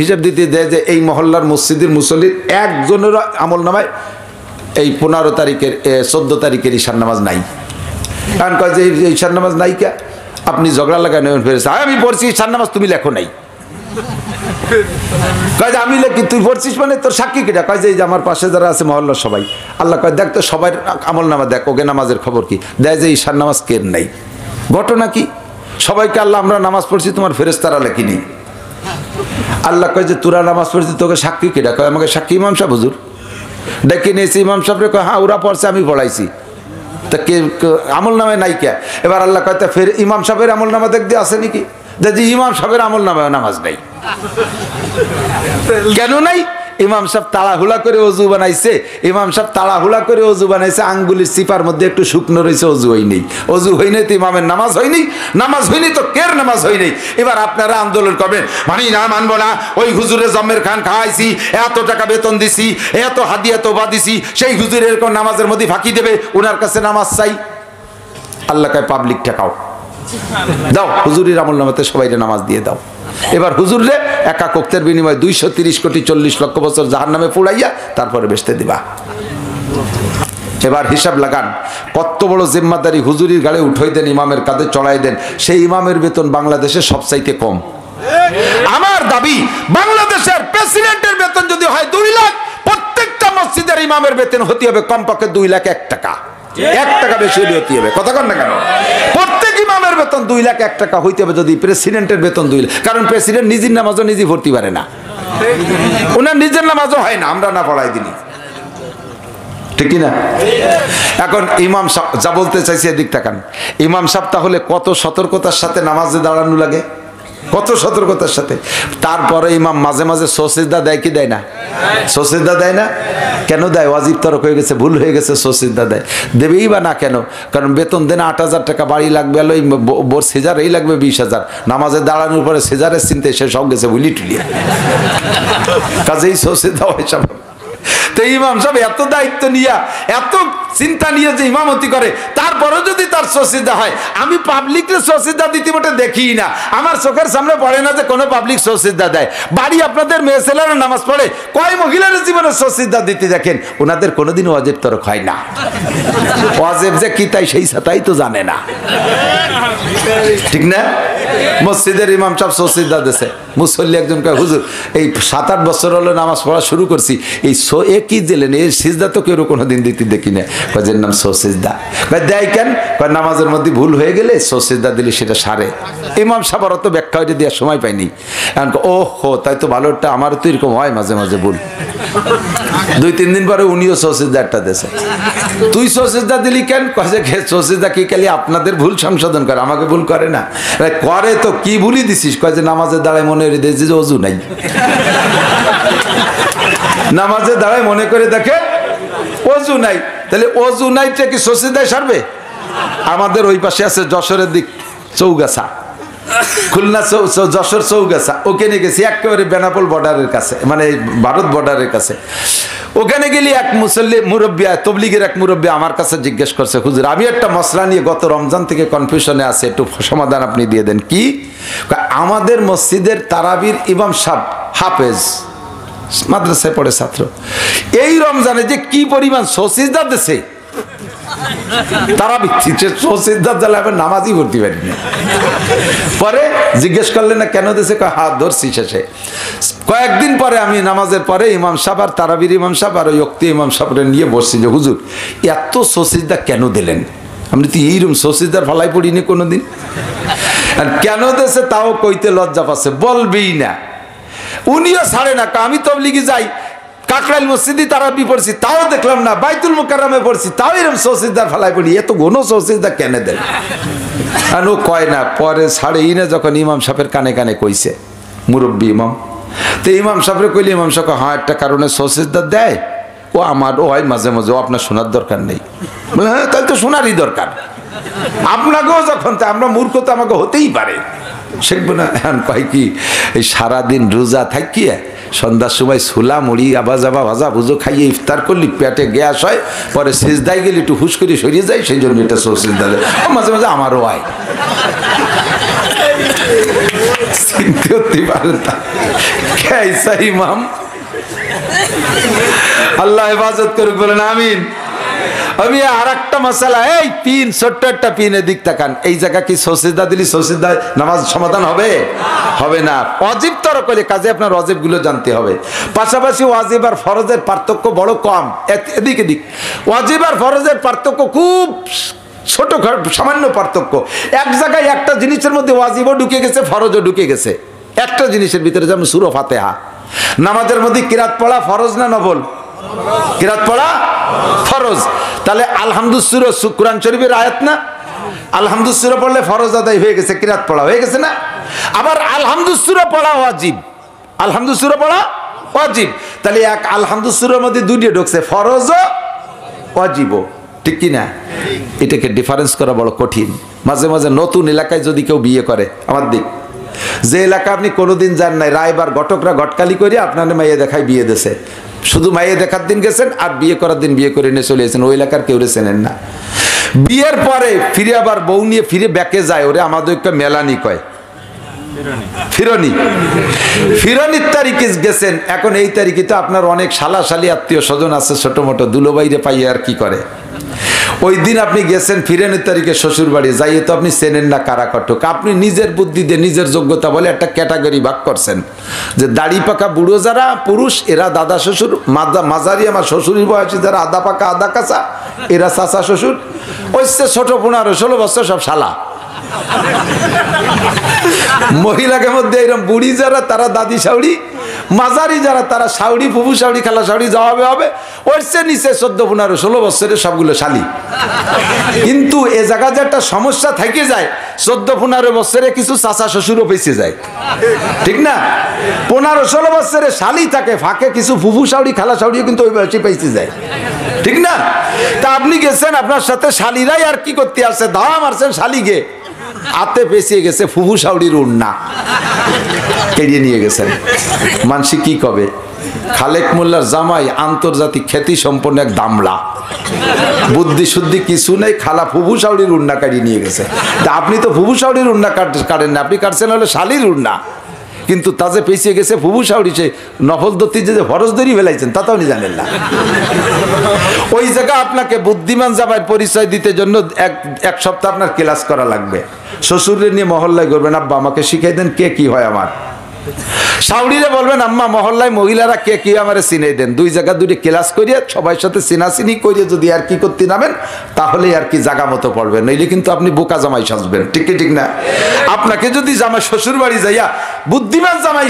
হিসাব দিতে দেয় যে এই মহল্লার মসজিদের মুসল্লির একজনের আমলনামায় এই 15 তারিখের 14 তারিখের ঈশার নামাজ নাই। কারণ কয় যে ঈশার নামাজ নাই, কে আপনি ঝগড়া লাগায় নেবেন ফেরেছে, আমি পড়ছি ঈশার নামাজ, তুমি লেখো নাই। কয় যে আমি লেখি, তুই পড়ছিস মানে তোর সাক্ষী কেটা? কয় যে এই যে আমার পাশে যারা আছে মহল্লার সবাই। আল্লাহ কয় দেখ তো সবাই আমল নামা দেখ, ওকে নামাজের খবর কি? দেয় যে ঈশার নামাজ কেন নাই। ঘটনা কি? সবাইকে আল্লাহ আমরা নামাজ পড়ছি, তোমার ফেরেশতারা লেখিনি। আল্লাহ কয় যে তোরা নামাজ পড়ছি, তোকে সাক্ষী কেটা? কয় আমাকে সাক্ষী ইমাম সাহেব হুজুর। ডেকে নিয়েছি ইমাম সাহেবরে, কয় হ্যাঁ ওরা পড়ছে, আমি পড়াইছি। তা কে আমল নামায় নাই কে? এবার আল্লাহ কয় তা ফের ইমাম সাহেবের আমল নামা দেখতে আছে নাকি? দেখি ইমাম সাহেবের আমল নামায় নামাজ নাই। কেন নাই? ইমাম সাহেব তাড়াহুড়া করে অজু বানাইছে, ইমাম সাহেব তাড়াহুড়া করে অজু বানাইছে, আঙ্গুলির চিপার মধ্যে একটু শুকনো রয়েছে, অজু হয়নি। অজু হয়নি তো ইমামের নামাজ হয়নি, নামাজ হয়নি তো কের নামাজ হয়নি। এবার আপনারা আন্দোলন করবেন, মানি না, মানবো না, ওই হুজুরে জম্মের খান খাওয়াইছি, এত টাকা বেতন দিছি, এত হাদিয়া তোবা দিছি, সেই হুজুর এরকম নামাজের মধ্যে ফাঁকি দেবে, ওনার কাছে নামাজ চাই। আল্লাহ কয় পাবলিক ঠেকাও, দাও হুজুরের আমল নামাতে সবাইকে নামাজ দিয়ে দাও। এবার হুজুরে একা কোক্তের বিনিময়ে 230 কোটি 40 লক্ষ বছর জাহান্নামে পুড়াইয়া তারপরে বেচতে দিবা। এবার হিসাব লাগান, কত বড় জিম্মাদারি হুজুরির গাড়ি উঠাই দেন, ইমামের কাঁধে চড়াই দেন, সেই ইমামের বেতন বাংলাদেশে সবচাইতে কম। আমার দাবি, বাংলাদেশের প্রেসিডেন্টের বেতন যদি হয় 2 লাখ, প্রত্যেকটা মসজিদের ইমামের বেতন হতে হবে কমপক্ষে 2,01,000 টাকা। 1 টাকা বেশি হতে হবে, কথা কন না কেন? প্রত্যেক ইমামের বেতন 2,01,000 টাকা হইতে হবে, যদি প্রেসিডেন্টের বেতন 2 লাখ। কারণ প্রেসিডেন্ট নিজের নামাজও নিজে পড়তে পারে না, ওনার নিজের নামাজও হয় না, আমরা না পড়াই দিনি, ঠিক না? এখন ইমাম সাহেব যা বলতে চাইছি এদিক তাকান, ইমাম সাহেব তাহলে কত সতর্কতার সাথে নামাজে দাঁড়ানো লাগে, কত সতর্কতার সাথে। তারপরে ইমাম মাঝে মাঝে সজদা দেয় কি দেয় না? সজদা দেয় না কেন? দেয়, ওয়াজিব তরক হয়ে গেছে, ভুল হয়ে গেছে, সজদা দেয়। দেবেই বা না কেন? কারণ বেতন দেন 8,000 টাকা, বাড়ি লাগবে আলো বোর সেজার এই লাগবে 20,000, নামাজে দাঁড়ানোর পরে সেজারের চিন্তায় সে সব গেছে বুলি টুলিয়া, কাজেই সজদা হিসাব। তো ইমাম সাহেব এত দায়িত্ব নিয়ে, এত চিন্তা নিয়ে যে ইমামতি করে, তারপরে যদি তার সজদা হয়, আমি পাবলিককে সজদা দিতে মোটে দেখি না, আমার চোখের সামনে পড়ে না যে কোনো পাবলিক সজদা দেয়। বাড়ি আপনাদের মেয়ে ছেলেরা নামাজ পড়ে, কয় মহিলার জীবনে সজদা দিতে দেখেন, ওনাদের কোনোদিন ওয়াজিব তরক হয় না। ওয়াজিব যে কি তাই সেই সাথেই তো জানে না, ঠিক না? মসজিদের ইমাম সাহেব সজদা দিয়েছে, মুসল্লি একজন কয় হুজুর এই 7-8 বছর হলো নামাজ পড়া শুরু করছি, এই কি দিলেন, এই সিজদা তো কেউ কোনোদিন দিতে দেখি না। কয়ের নাম সজদা। দেয় কেন? কয় নামাজের মধ্যে ভুল হয়ে গেলে সজদা দিলে সেটা সারে। ইমাম সাহেবের তো ব্যাখ্যা ওইটা দেওয়ার সময় পাইনি। ও হো, তাই তো ভালোটা, আমারও তো এরকম হয় মাঝে মাঝে ভুল। 2-3 দিন পরে উনিও সজদা একটা দিয়েছে। তুই সজদা দিলি কেন? কয়ে সজদা কি খালি আপনাদের ভুল সংশোধন করে, আমাকে ভুল করে না। করে তো কি ভুলই দিছিস? কয়ে যে নামাজে দাঁড়ায় মনে করে দিয়েছি যে অজু নাই, নামাজে দাঁড়ায় মনে করে দেখে অজু নাই, তাহলে অজু নাইটা কি সজদায় সারবে? আমাদের ওই পাশে আছে যশোরের দিক চৌগাছা, খুলনা যশোর চৌগাছা, ওখানে গেছি একেবারে বেনাপোল বর্ডারের কাছে, মানে ভারত বর্ডারের কাছে। ওখানে গেলি এক মুসল্লি মুরব্বী, তবলিগের এক মুরব্বী আমার কাছে জিজ্ঞেস করছে, হুজুর আমি একটা মসলা নিয়ে গত রমজান থেকে কনফিউশনে আছে, একটু সমাধান আপনি দিয়ে দেন। কি? আমাদের মসজিদের তারাবির ইমাম সাহেব হাফেজ, মাদ্রাসায় পড়ে ছাত্র। এই রমজানে যে কি পরিমাণ সসিজদা দেশে, তারা সসিজদার জ্বালা নামাজই পড়তে পারিনি। পরে জিজ্ঞেস করলেন না কেন দেশে, হাত ধরছি শেষে। কয়েকদিন পরে আমি নামাজের পরে ইমাম সাহেব আর তারাবির ইমাম সাহেব আর ওই ইমাম সাহেবরে নিয়ে বসছি যে হুজুর এত সসিজদা কেন দিলেন? আমি তো এইরকম সসিজদার ফালাই পড়িনি কোনোদিন, আর কেন দেশে তাও কইতে লজ্জা পাচ্ছে, বলবেই না। উনিও ছাড়ে না, আমি তবলিগে যাই, কাকরাইল মসজিদে তারাবি পড়ছি তাও দেখলাম না, বাইতুল মুকাররমে পড়ছি তাও এরকম সসিজদার ফালাই পড়ি, এত ঘন সসিজদা কেন দেন? আর ও কয় না। পরে ছাড়েই না, যখন ইমাম সাহেবের কানে কানে কইছে, মুরব্বী ইমাম, তো ইমাম সাহেবরে কইলে ইমাম সাহেব হ্যাঁ একটা কারণে সসিজদা দেয়, ও আমারও হয় মাঝে মাঝে, ও আপনার শোনার দরকার নেই। হ্যাঁ তাই তো শোনারই দরকার, আপনাকেও যখন, আমরা মূর্খ তো আমাকে হতেই পারে, শিখবো না। এখন কয় কি, এই সারাদিন রোজা থাকিয়ে সন্ধ্যার সময় সুলা মুড়ি আবা যাবা ভাজা ভুজো খাইয়ে ইফতার করলি পেটে গ্যাস হয়, পরে সিজদায় গেলে একটু হুশ করে সরিয়ে যায়, সেই জন্য এটা সসিজদা দেয়। মাঝে মাঝে আমারও হয়, চিনতে হতে পারে তা কেসা ইমাম। আল্লাহ হেফাজত করুক, বলেন আমিন। আমি আর একটা মশালা, এই পিন, ছোট্ট একটা পিন, এদিক তাকান, এই জায়গা কি সসিজদা দিলি সসিজদা নামাজ সমাধান হবে? হবে না। ওয়াজিব তরক হলে কাজে আপনার ওয়াজিব গুলো জানতে হবে। পাশাপাশি ওয়াজিব আর ফরজের পার্থক্য বড় কম, এদিক এদিক। ওয়াজিব আর ফরজের পার্থক্য খুব ছোট, সামান্য পার্থক্য। এক জায়গায় একটা জিনিসের মধ্যে ওয়াজিবও ঢুকে গেছে, ফরজও ঢুকে গেছে, একটা জিনিসের ভিতরে, যেমন সূরা ফাতিহা। নামাজের মধ্যে কিরাত পড়া ফরজ না নফল? কিরাত পড়া ফরজ। তাহলে আলহামদুলিল্লাহ কোরআন শরীফের আয়াত না, আলহামদুলিল্লাহ পড়লে ফরজ আদায় হয়ে গেছে, কিরাত পড়া হয়ে গেছে না? আবার আলহামদুলিল্লাহ পড়া ওয়াজিব, আলহামদুলিল্লাহ পড়া ওয়াজিব। তাহলে এক আলহামদুলিল্লাহর মধ্যে দুইটা ঢুকছে, ফরজও ওয়াজিবও, ঠিক কি না? এটাকে ডিফারেন্স করা বড় কঠিন। মাঝে মাঝে নতুন এলাকায় যদি কেউ বিয়ে করে, আমার দিক যে এলাকা আপনি কোনোদিন যান নাই, রায়বার ঘটকরা ঘটকালি করে আপনার মাইয়ে দেখায় বিয়ে দেশে, শুধু মাইয়ে দেখার দিন গেছেন আর বিয়ে করার দিন বিয়ে করে নিয়ে চলে এসেছেন, ওই এলাকার কেউ চেনেন না। বিয়ের পরে ফিরে আবার বউ নিয়ে ফিরে ব্যাকে যায়, ওরে আমাদের একটা মেলানি কয়, ফিরনি, ফিরনির তারিখে গেছেন। এখন এই তারিখে তো আপনার অনেক শালাশালি আত্মীয় স্বজন আছে, ছোট মোটো দুলোবাইরে পাইয়ে আর কি করে। ওই দিন আপনি গেছেন ফিরনির তারিখে শ্বশুর বাড়ি, যাইয়ে তো আপনি চেনেন না কারা কটক। আপনি নিজের বুদ্ধি দিয়ে নিজের যোগ্যতা বলে একটা ক্যাটাগরি ভাগ করছেন, যে দাড়ি পাকা বুড়ো যারা পুরুষ এরা দাদা শ্বশুর, মাঝারি আমার শ্বশুরের বয়সী যারা আদা পাকা আদা কাঁচা এরা চাচা শ্বশুর, ওই ছোট 15-16 বছর সব শালা। মহিলাকে মধ্যে এরকম বুড়ি যারা তারা দাদি শাউড়ি, মাঝারি যারা তারা শাউড়ি, ফুফু শাউড়ি, খালা শাউড়ি যাওয়াবে হবে, ওর চেয়ে নিচে 14-15-16 বছরের সবগুলো শালি। কিন্তু এ জায়গা যে একটা সমস্যা থেকে যায়, 14-15 বছরে কিছু চাচা শ্বশুরও পেঁচে যায়, ঠিক না? 15-16 বছরে শালি থাকে, ফাঁকে কিছু ফুফু শাউড়ি খালা শাউড়িও কিন্তু ওই বয়সে পেঁচে যায়, ঠিক না? তা আপনি গেছেন, আপনার সাথে শালিরাই আর কি করতে আসছে, ধাওয়া মারছেন শালিকে, হাতে পেঁচিয়ে গেছে ফুফু শাউড়ির উন্না, কেড়িয়ে নিয়ে গেছেন। মানসি কি কবে, খালেক মোল্লার জামাই আন্তর্জাতিক খ্যাতি সম্পন্ন এক দামড়া, বুদ্ধি শুদ্ধি কিছু নেই, খালা ফুফু শাউড়ির উন্না কাটিয়ে নিয়ে গেছে। আপনি তো ফুফু শাউড়ির উন্না কাটেন না, আপনি কাটছেন হলো শালির উন্না, কিন্তু তা যে পেঁচিয়ে গেছে ফুফু শাউড়ি, সে নফল দত্তি যে ফরজ দড়ি ফেলাইছেন তা তো আপনি জানেন না। ওই জায়গা আপনাকে বুদ্ধিমান জামাইয়ের পরিচয় দিতে জন্য এক সপ্তাহ আপনার ক্লাস করা লাগবে। শ্বশুরের নিয়ে মহল্লায় করবেন, আব্বা আমাকে শিখাই দেন কে কি হয় আমার। শাউড়িরে বলবেন আম্মা মহল্লায় মহিলারা কে কি আমারে চিনাই দেন। দুই জায়গা দুটি ক্লাস করিয়ে সবাই সাথে চিনাচিনি করিয়ে যদি আর কি করতে নামেন, তাহলে আর কি জায়গা মতো পড়বেন, নইলে কিন্তু আপনি বোকা জামাই সাজবেন, ঠিক কি ঠিক না? আপনাকে যদি জামাই শ্বশুর বাড়ি যাইয়া বুদ্ধিমান জামাই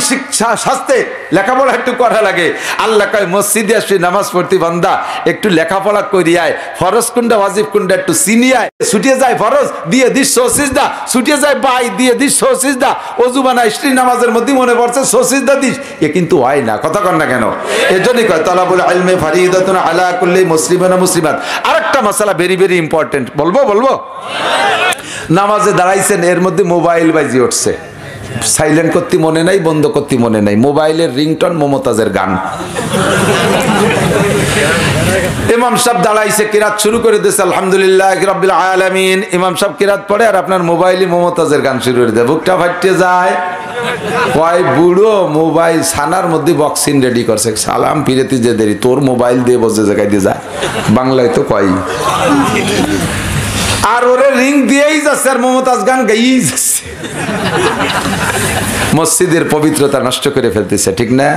সাজতে লেখাপড়া একটু করা লাগে, আল্লাহ কয় মসজিদে আসি নামাজ পড়তে বান্দা একটু লেখাপড়া করিয়ায়, ফরজ কুন্ডা ওয়াজিব কুন্ডা একটু চিনিয়ায়, ছুটিয়ে যায় ফরজ দিয়ে দিস সসিজদা, ছুটিয়ে যায় বাই দিয়ে দিস সসিজদা, ওযু বানায় স্ত্রী নামাজের মধ্যে মনে পড়ছে সসিজদা দিস, এ কিন্তু হয় না, কথা কন না কেন? এজন্যই কয় তালাবুল ইলমি ফারিদাতুন আলা কুল্লি মুসলিমিন ওয়া মুসলিমাত। আরেকটা মাসালা ভেরি ভেরি ইম্পর্টেন্ট, বলবো নামাজে দাঁড়াইছেন, এর মধ্যে মোবাইল বাজি উঠছে, সাইলেন্ট করতে মনে নাই, বন্ধ করতে মনে নাই, মোবাইলের রিংটন মমতাজের গান। ইমাম সাহেব দাঁড়াইছে, কিরাত শুরু করে দিয়েছে আলহামদুলিল্লাহি রাব্বিল আলামিন, ইমাম সাহেব কিরাত পড়ে আর আপনার মোবাইলে মমতাজের গান শুরু করে দেয়, বুকটা ফাটিয়ে যায়। কয় বুড়ো মোবাইল ছানার মধ্যে বক্সিং রেডি করছে, সালাম ফিরেতে যে দেরি, তোর মোবাইল দিয়ে বসে জায়গায় দিয়ে যায়, বাংলায় তো কয়। আর ওরে রিং দিয়েই যাচ্ছে আর মমতাজ গান গাইয়েই যাচ্ছে। মসজিদের পবিত্রতা নষ্ট করে ফেলতেছে, ঠিক না?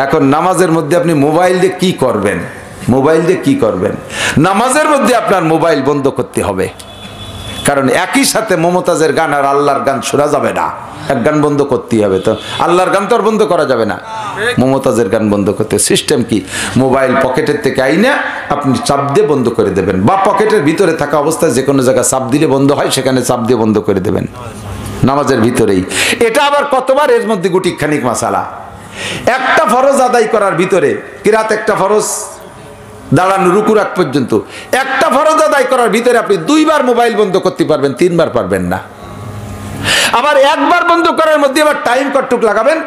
এখন নামাজের মধ্যে আপনি মোবাইল দিয়ে কি করবেন? মোবাইল দিয়ে কি করবেন? নামাজের মধ্যে আপনার মোবাইল বন্ধ করতে হবে, কারণ একই সাথে মমতাজের গান আর আল্লাহর গান শোনা যাবে না। এক গান বন্ধ করতেই হবে, তো আল্লাহর গান তো আর বন্ধ করা যাবে না, মমতাজের গান বন্ধ করতে। সিস্টেম কি? মোবাইল পকেটের থেকে আইনা আপনি চাপ দিয়ে বন্ধ করে দেবেন, বা পকেটের ভিতরে থাকা অবস্থায় যে কোনো জায়গায় চাপ দিলে বন্ধ হয় সেখানে চাপ দিয়ে বন্ধ করে দেবেন নামাজের ভিতরেই। এটা আবার কতবার, এর মধ্যে গুটিখানিক মাসালা। একটা ফরজ আদায় করার ভিতরে, কিরাত একটা ফরজ দাঁড়ানো রুকু রাখ পর্যন্ত, একটা ফরজ আদায় করার ভিতরে আপনি 2 বার মোবাইল বন্ধ করতে পারবেন, 3 বার পারবেন না। আবার একবার বন্ধ করার মধ্যে আবার টাইম কতটুক লাগাবেন,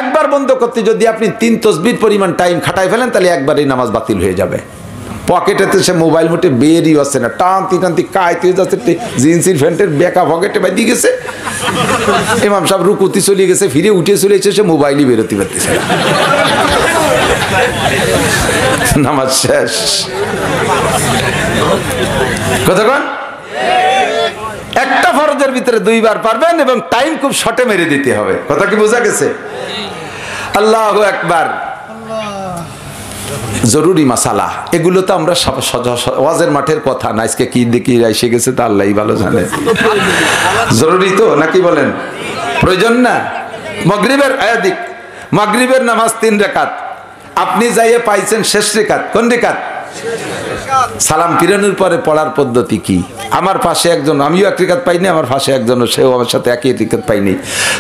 একবার বন্ধ করতে যদি আপনি 3 তসবির পরিমাণ টাইম খাটাই ফেলেন তাহলে একবারই নামাজ বাতিল হয়ে যাবে। পকেটেতে সে মোবাইল মোটে বেরই আসছে না, টানতি টানতি কায়তে যাচ্ছে, জিন্সির প্যান্টের বেকা পকেটে বাঁধি গেছে, ইমাম সাহেব রুকুতি চলে গেছে, ফিরে উঠে চলে এসে সে মোবাইলই বেরোতে পারতেছে, নামাজ শেষ। কতক্ষণ? একটা ফরজের ভিতরে 2 বার পারবেন এবং টাইম খুব শর্টে মেরে দিতে হবে। কথা কি বোঝা গেছে? আল্লাহু আকবার। জরুরি মাসালা এগুলো তো আমরা ওয়াজের মাঠের কথা না, আজকে কি দেখি এসে গেছে তা আল্লাহই ভালো জানে। জরুরি তো নাকি বলেন? প্রয়োজন না? মাগরিবের আয়াদিক, মাগরিবের নামাজ 3 রাকাত, আপনি যাইয়ে পাইছেন শেষ রাকাত। কোন রাকাত? সালাম ফিরানোর পরে পড়ার পদ্ধতি কি? আমার পাশে একজন, আমিও 1 রাকাত পাইনি, আমার পাশে একজন, সেও আমার সাথে একই রাকাত পাইনি।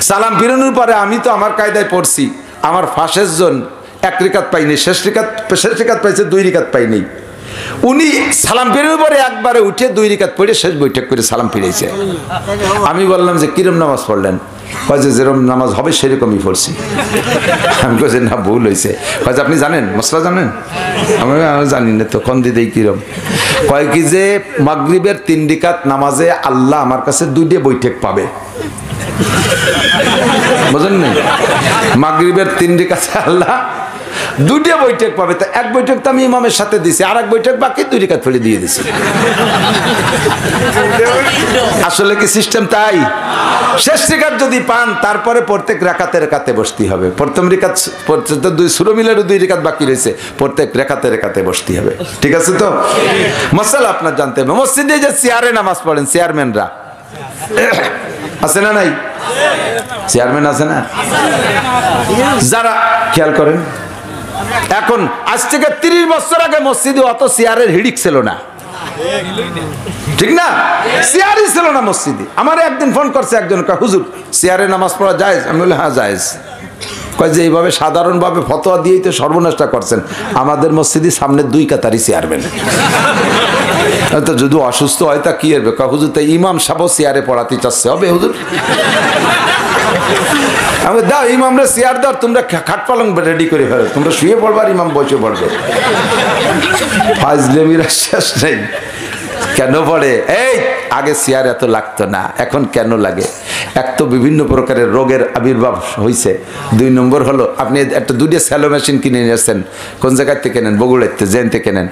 সালাম ফিরানোর পরে আমি তো আমার কায়দায় পড়ছি, আমার পাশের জন 1 রাকাত পাইনি, শেষ রাকাত পাইছে, 2 রাকাত পাইনি। উনি সালাম ফিরানোর পরে একবারে উঠে 2 রাকাত পড়ে শেষ বৈঠক করে সালাম ফিরেছে। আমি বললাম যে কিরম নামাজ পড়লেন? কয় যে যেরকম নামাজ হবে সেরকমই পড়ছি। আমি কইছি না, ভুল হয়েছে। কয় যে আপনি জানেন, মশলা জানেন? আমি জানি না তো, কোন দিতেই কিরম। কয় কি যে মাগরিবের 3 রাকাত নামাজে আল্লাহ আমার কাছে 2টা বৈঠক পাবে, বুঝলেন না? মাগরিবের 3 রাকাতে আল্লাহ 2টা বৈঠক পাবে। তা 1 বৈঠক তো আমি ইমামের সাথে দিছি, আর 1 বৈঠক বাকি 2 রাকাত পড়ে দিয়ে দিছি। আসলে কি সিস্টেম তাই? শেষ রাকাত যদি পান তারপরে প্রত্যেক রাকাতে রাকাতে বসতে হবে। প্রথম রাকাত পর্যন্ত 2 সূরা মিলারও 2 রাকাত বাকি রয়েছে, প্রত্যেক রাকাতে রাকাতে বসতে হবে। ঠিক আছে তো? মাসালা আপনার জানতে হবে। মসজিদে যে চেয়ারে নামাজ পড়েন চেয়ারম্যানরা আছে না নাই? চেয়ারম্যান আছে না? যারা খেয়াল করেন, এখন আজ থেকে 30 বছর আগে মসজিদে অত চেয়ারের হিড়িক ছিল না, ঠিক না? চেয়ারই ছিল না মসজিদে। আমার একদিন ফোন করছে একজন, হুজুর চেয়ারে নামাজ পড়া জায়েজ? আমি বললাম হ্যাঁ জায়েজ। কয় যে এইভাবে সাধারণভাবে ফতোয়া দিয়েই তো সর্বনাশটা করছেন। আমাদের মসজিদে সামনে 2 কাতারি চেয়ারম্যান, তো যদি অসুস্থ হয় তা কি হবে? হুজুর তো ইমাম সাহেব চেয়ারে পড়াতে চাচ্ছে, হবে হুজুর? আমি দাও ইমামরা চেয়ার দাও, তোমরা খাট পালং রেডি করে ফেলো, তোমরা শুয়ে পড়বার, ইমাম বসে পড়বে। ফাজলেমিরা শেষ নেই। কেন পড়ে? এই আগে চেয়ার এত লাগতো না, এখন কেন লাগে? এক তো বিভিন্ন প্রকারের রোগের আবির্ভাব হয়েছে, 2 নম্বর হলো আপনি একটা 2টা স্যালো মেশিন কিনে নিয়ে আসছেন। কোন জায়গায় থেকে নেন? বগুড়াতে, জেন থেকে নেন।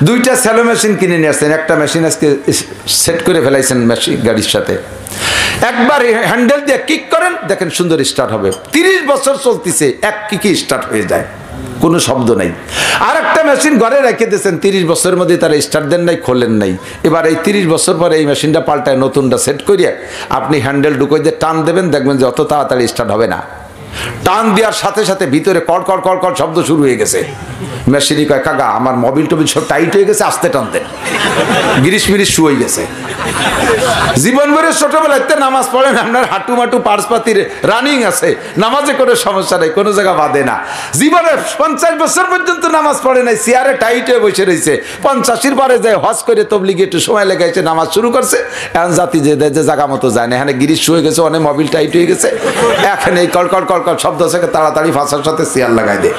2টা স্যালো মেশিন কিনে নিয়ে আসছেন, একটা মেশিন আজকে সেট করে ফেলাইছেন মেশিন গাড়ির সাথে, একবার হ্যান্ডেল দিয়ে কিক করেন, দেখেন সুন্দর স্টার্ট হবে। 30 বছর চলতেছে, এক কিকে স্টার্ট হয়ে যায়, কোনো শব্দ নাই। আর একটা মেশিন ঘরে রেখে দিয়েছেন, 30 বছরের মধ্যে তারা স্টার্ট দেন নাই, খোলেন নাই। এবার এই 30 বছর পরে এই মেশিনটা পাল্টায় নতুনটা সেট করিয়ে আপনি হ্যান্ডেল ঢুকিয়ে দিয়ে টান দেবেন, দেখবেন যে অত তাড়াতাড়ি স্টার্ট হবে না। টান দেওয়ার সাথে সাথে ভিতরে কড় কড় কড় কড় শব্দ শুরু হয়ে গেছে। মেশিনই কয়, কাকা আমার মোবিল টোবিল সব টাইট হয়ে গেছে, আস্তে টান দেন, গিরিশ মিরিশ শুয়ে গেছে। জীবন ভরে ছোটবেলায় নামাজ পড়েন, আপনার হাঁটু মাটু পার্সপাতির রানিং আছে, নামাজে কোনো সমস্যা নেই, কোনো জায়গা বাঁধে না। জীবনে 50 বছর পর্যন্ত নামাজ পড়ে নাই, চেয়ারে টাইট হয়ে বসে রয়েছে। 85-এর পরে যায় হজ করে তবলিগে একটু সময় লেগেছে, নামাজ শুরু করছে। এখন জাতি যে জায়গা মতো যায় না, এখানে গিরিশ শুয়ে গেছে, অনেক মোবিল টাইট হয়ে গেছে, এখানে এই কড়কড় কড়কড় শব্দ আছে, তাড়াতাড়ি ফাঁসার সাথে চেয়ার লাগাই দে।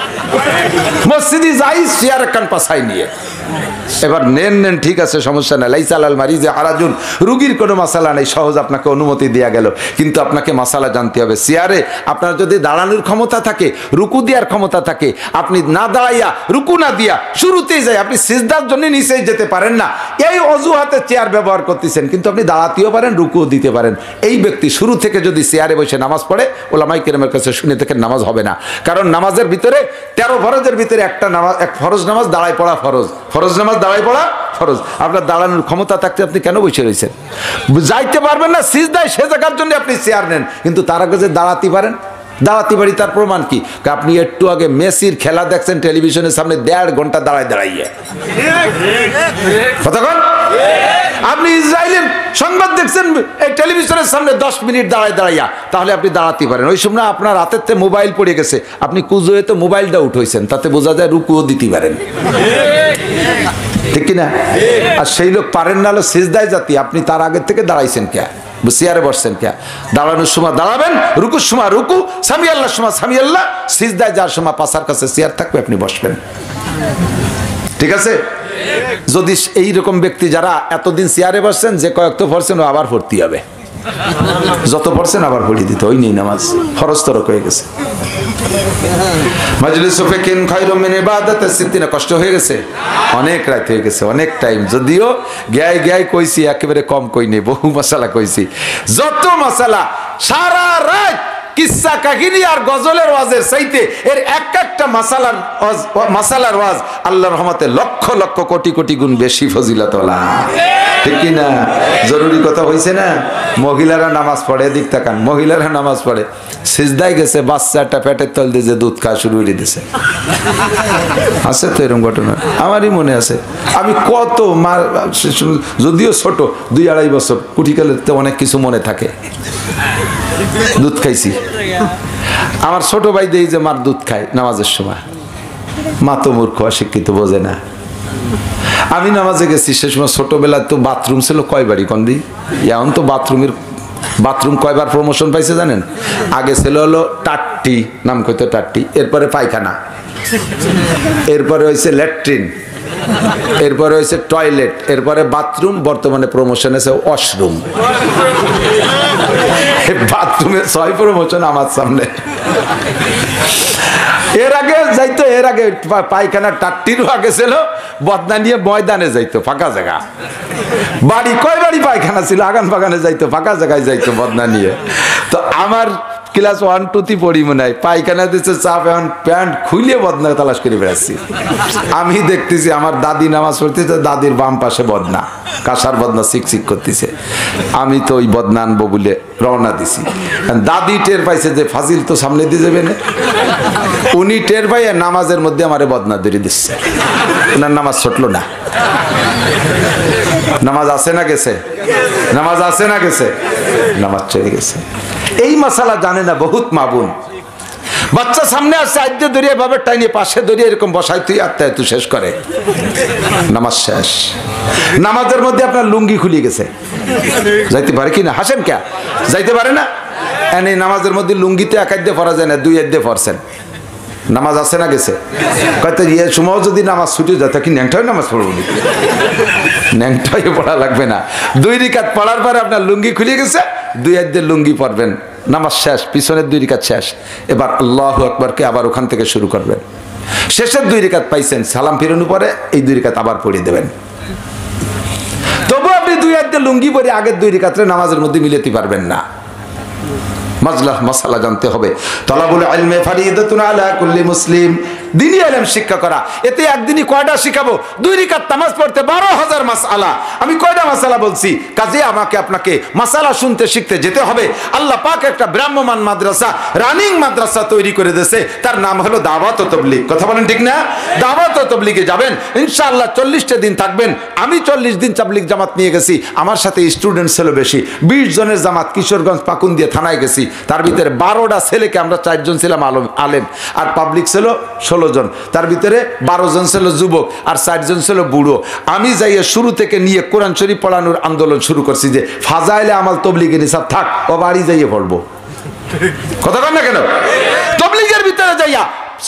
মসজিদে যাই চেয়ার একখান পাছাই নিয়ে এবার নেন ঠিক আছে, সমস্যা নাই। লাইসা আলাল মারিজে হারাজুন, রুগীর কোনো মাসালা নেই, সহজ আপনাকে অনুমতি দেয়া গেল। কিন্তু আপনাকে মাসালা জানতে হবে। চেয়ারে আপনার যদি দাঁড়ানোর ক্ষমতা থাকে, রুকু দেওয়ার ক্ষমতা থাকে, আপনি না দাঁড়াইয়া রুকু না দিয়া শুরুতেই যাই আপনি সিজদার জন্য নিচেই যেতে পারেন না, এই অজুহাতে চেয়ার ব্যবহার করতেছেন, কিন্তু আপনি দাঁড়াতেও পারেন, রুকুও দিতে পারেন। এই ব্যক্তি শুরু থেকে যদি চেয়ারে বসে নামাজ পড়ে, ওলামায়ে কেরামের কাছে শুনে দেখেন নামাজ হবে না। কারণ নামাজের ভিতরে 13 ফরজের ভিতরে একটা নামাজ, এক ফরজ নামাজ দাঁড়ায় পড়া ফরজ, ফরজ নামাজ দাঁড়ায় পড়া ফরজ। আপনার দাঁড়ানোর ক্ষমতা থাকতে আপনি কেন বসে রয়েছেন? যাইতে পারবেন না সিজদায়, সে জায়গার জন্য আপনি চেয়ার নেন, কিন্তু তার আগে যে দাঁড়াতে পারেন, দাঁড়াতে পারি তার প্রমাণ কি? আপনি একটু আগে মেসির খেলা দেখছেন টেলিভিশনের সামনে 1.5 ঘন্টা দাঁড়াইয়ে, কতক্ষণ? আপনি ইসরায়েলের সংবাদ দেখছেন এই টেলিভিশনের সামনে 10 মিনিট দাঁড়াইয়া, তাহলে আপনি দাঁড়াতে পারেন। ওই সময় আপনার হাতেতে মোবাইল পড়ে গেছে, আপনি কুজোয়ে তো মোবাইলটা উঠাইছেন, তাতে বোঝা যায় রুকুও দিতে পারেন, ঠিক কিনা? আর সেই লোক পারেন না, হলো সিজদায় জাতি, আপনি তার আগের থেকে দাঁড়াইছেন কে? চেয়ারে বসছেন কে? দাঁড়ানোর সময় দাঁড়াবেন, রুকুর সময় রুকু, সামি আল্লাহ সময় সামি আল্লাহ, সিজদায় যার সময় পাশার কাছে চেয়ার থাকবে আপনি বসবেন, ঠিক আছে? যদি এইরকম ব্যক্তি যারা এতদিন চেয়ারে বসছেন, যে কয়েকটা পড়ছেন ও আবার ভর্তি হবে, যত পড়ছেন আবার পড়িয়ে দিতে, ওই নেই নামাজ ফরজ তরক হয়ে গেছে। মাজলিসু ফিকিন খায়রুম মিন ইবাদাতিস সিত্তিনা, কষ্ট হয়ে গেছে, অনেক রাত হয়ে গেছে, অনেক টাইম। যদিও গায় কইছি, একেবারে কম কই নেই, বহু মাসালা কইছি। যত মাসালা সারা রাত কিসসা কাহিনী আর গজলের ওয়াজের চাইতে এর একটা মাসালার ওয়াজ আল্লাহর রহমতে লক্ষ লক্ষ কোটি কোটি গুণ বেশি ফজিলতওয়ালা, ঠিক কি না? জরুরি কথা হইছে না? মহিলারা নামাজ পড়ে, এদিক তাকান, মহিলারা নামাজ পড়ে, সিজদায় গেছে, বাচ্চাটা পেটের তল দিয়ে যে দুধ খাওয়া শুরু করে দিয়েছে, আছে তো এরকম ঘটনা, আমারই মনে আছে। আমি কত যদিও ছোট 2-2.5 বছর, কুটিকালের অনেক কিছু মনে থাকে, দুধ খাইছি। আমার ছোট ভাই দেই যে মার দুধ খায় নামাজের সময়, মা তো মূর্খ, অশিক্ষিত, বোঝে না। আমি নামাজে গেছি, সে সময় ছোটবেলায় তো বাথরুম ছিল কয়বারই কন্দি, এখন তো বাথরুম কয়বার প্রমোশন পাইছে জানেন? আগে ছিল হলো টাট্টি, নাম কইতো টাট্টি, এরপরে পায়খানা, এরপরে হয়েছে ল্যাট্রিন, এরপরে হয়েছে টয়লেট, এরপরে বাথরুম, বর্তমানে প্রমোশন আছে ওয়াশরুম। বাথরুমের 6 প্রমোশন আমার সামনে। এর আগে যাইতো, এর আগে পায়খানা টাট্টিরও আগে ছিল, বদনা নিয়ে ময়দানে যাইতো, ফাঁকা জায়গা। বাড়ি কয় বাড়ি পায়খানা ছিল, আগান বাগানে যাইতো, ফাঁকা জায়গায় যাইতো বদনা নিয়ে। তো আমার ক্লাস 1-2 পড়ি মনে হয়, পায়খানা দিচ্ছে, চাপ, এখন প্যান্ট খুলে বদনা তালাশ করে বেড়াচ্ছি। আমি দেখতেছি আমার দাদি নামাজ পড়তেছে, দাদির বাম পাশে বদনা, কাঁসার বদনা চিকচিক করতেছে। আমি তো ওই বদনা আনবো বলে রওনা দিছি। দাদি টের পাইছে যে ফাজিল তো সামনে দিয়ে যাবে না, উনি টের পাইয়া নামাজের মধ্যে আমারে বদনা ধরে দিচ্ছে। ওনার নামাজ ছুটলো না। নামাজ আছে না গেছে? নামাজ আছে না গেছে? নামাজ চলে গেছে। এই মাসালা জানে না বহুত মা বোন। বাচ্চা সামনে আসছে, আদ্যে দরিয়ে বাবার টাইনে পাশে দরিয়ে এরকম বসাই তুই আত্মায় তুই শেষ করে, নামাজ শেষ। নামাজের মধ্যে আপনার লুঙ্গি খুলে গেছে, যাইতে পারে কি না? হাসেন কে? যাইতে পারে না? এই নামাজের মধ্যে লুঙ্গিতে 1 আদ্যে পড়া যায় না, 2 আদ্যে পড়ছেন, নামাজ আছে না গেছে? কয়তো ইয়ে সময় যদি নামাজ ছুটে যায়, তা কি ন্যাংটা হয়ে নামাজ পড়বো? ন্যাংটা হয়ে পড়া লাগবে না। 2 রিকাত পড়ার পরে আপনার লুঙ্গি খুলে গেছে, 2 আদ্যে লুঙ্গি পড়বেন, নামাজ শেষ, পিছনের 2 রিকাত শেষ। এবার আল্লাহু আকবারকে আবার ওখান থেকে শুরু করবেন। শেষের 2 রিকাত পাইছেন, সালাম ফিরানোর পরে এই 2 রিকাত আবার পড়ে দেবেন। তবু আপনি 2 আদ্যে লুঙ্গি পরে আগের 2 রিকাতে নামাজের মধ্যে মিলাতে পারবেন না। মাসালা জানতে হবে। তালাবুল ইলমি ফরিদাতুন আলা কুল্লি মুসলিম, দ্বীনি ইলম শিক্ষা করা। এতে একদিনই কয়টা শিখাবো? 2 রাকাত নামাজ পড়তে 12,000 মাসআলা। আমি কয়টা মাসালা বলছি? কাজে আমাকে আপনাকে মাসালা শুনতে শিখতে যেতে হবে। আল্লাহ পাক একটা ব্রাহ্মমান মাদ্রাসা, রানিং মাদ্রাসা তৈরি করে দিয়েছে, তার নাম হলো দাওয়াত ও তাবলীগ। কথা বলেন ঠিক না? দাওয়াত ও তাবলীগে যাবেন ইনশাআল্লাহ, 40টা দিন থাকবেন। আমি 40 দিন তাবলীগ জামাত নিয়ে গেছি, আমার সাথে স্টুডেন্ট ছিল বেশি, 20 জনের জামাত কিশোরগঞ্জ পাকুন্দিয়া থানায় গেছি। তার ভিতরে 12টা ছেলেকে আমরা 4 জন ছিলাম আলেম, আর পাবলিক ছিল 16 জন। তার ভিতরে 12 জন ছিল যুবক আর 4 জন ছিল বুড়ো। আমি যাইয়ে শুরু থেকে নিয়ে কোরআন শরীফ পড়ানোর আন্দোলন শুরু করছি যে ফাজাইলে আমাল তবলিগের হিসাব থাক, ও বাড়ি যাইয়ে পড়বো। কথা বল না কেন? তবলিগের ভিতরে যাইয়া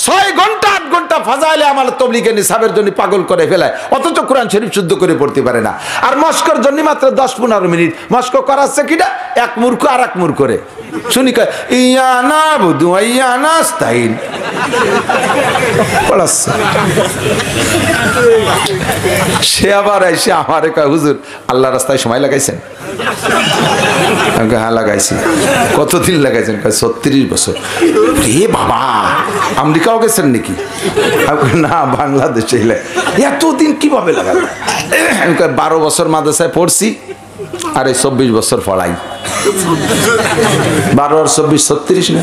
6 ঘন্টা 8 ঘন্টা ফাজাইলে আমাল তবলিগে নিসাবের জন্য পাগল করে ফেলায়, অথচ কোরআন শরীফ শুদ্ধ করে পড়তে পারে না। আর মস্কর জন্য মাত্র 10-15 মিনিট মস্ক করাচ্ছে কিনা, এক মূর্খ আর এক মূর্খ করে শুনি কয় ইয়ানা বুদু ইয়ানা স্তাইন পড়াচ্ছে। সে আবার এসে আমারে কয় হুজুর আল্লাহ রাস্তায় সময় লাগাইছেন? হ্যাঁ লাগাইছি। কতদিন লাগাইছেন? 36 বছর। এ বাবা, আমেরিকাও গেছেন নাকি? না, বাংলাদেশে। এতদিন কিভাবে লাগালেন? 12 বছর মাদ্রাসায় পড়ছি আর এই 24 বছর পড়াই। 12 আর 24 36 না?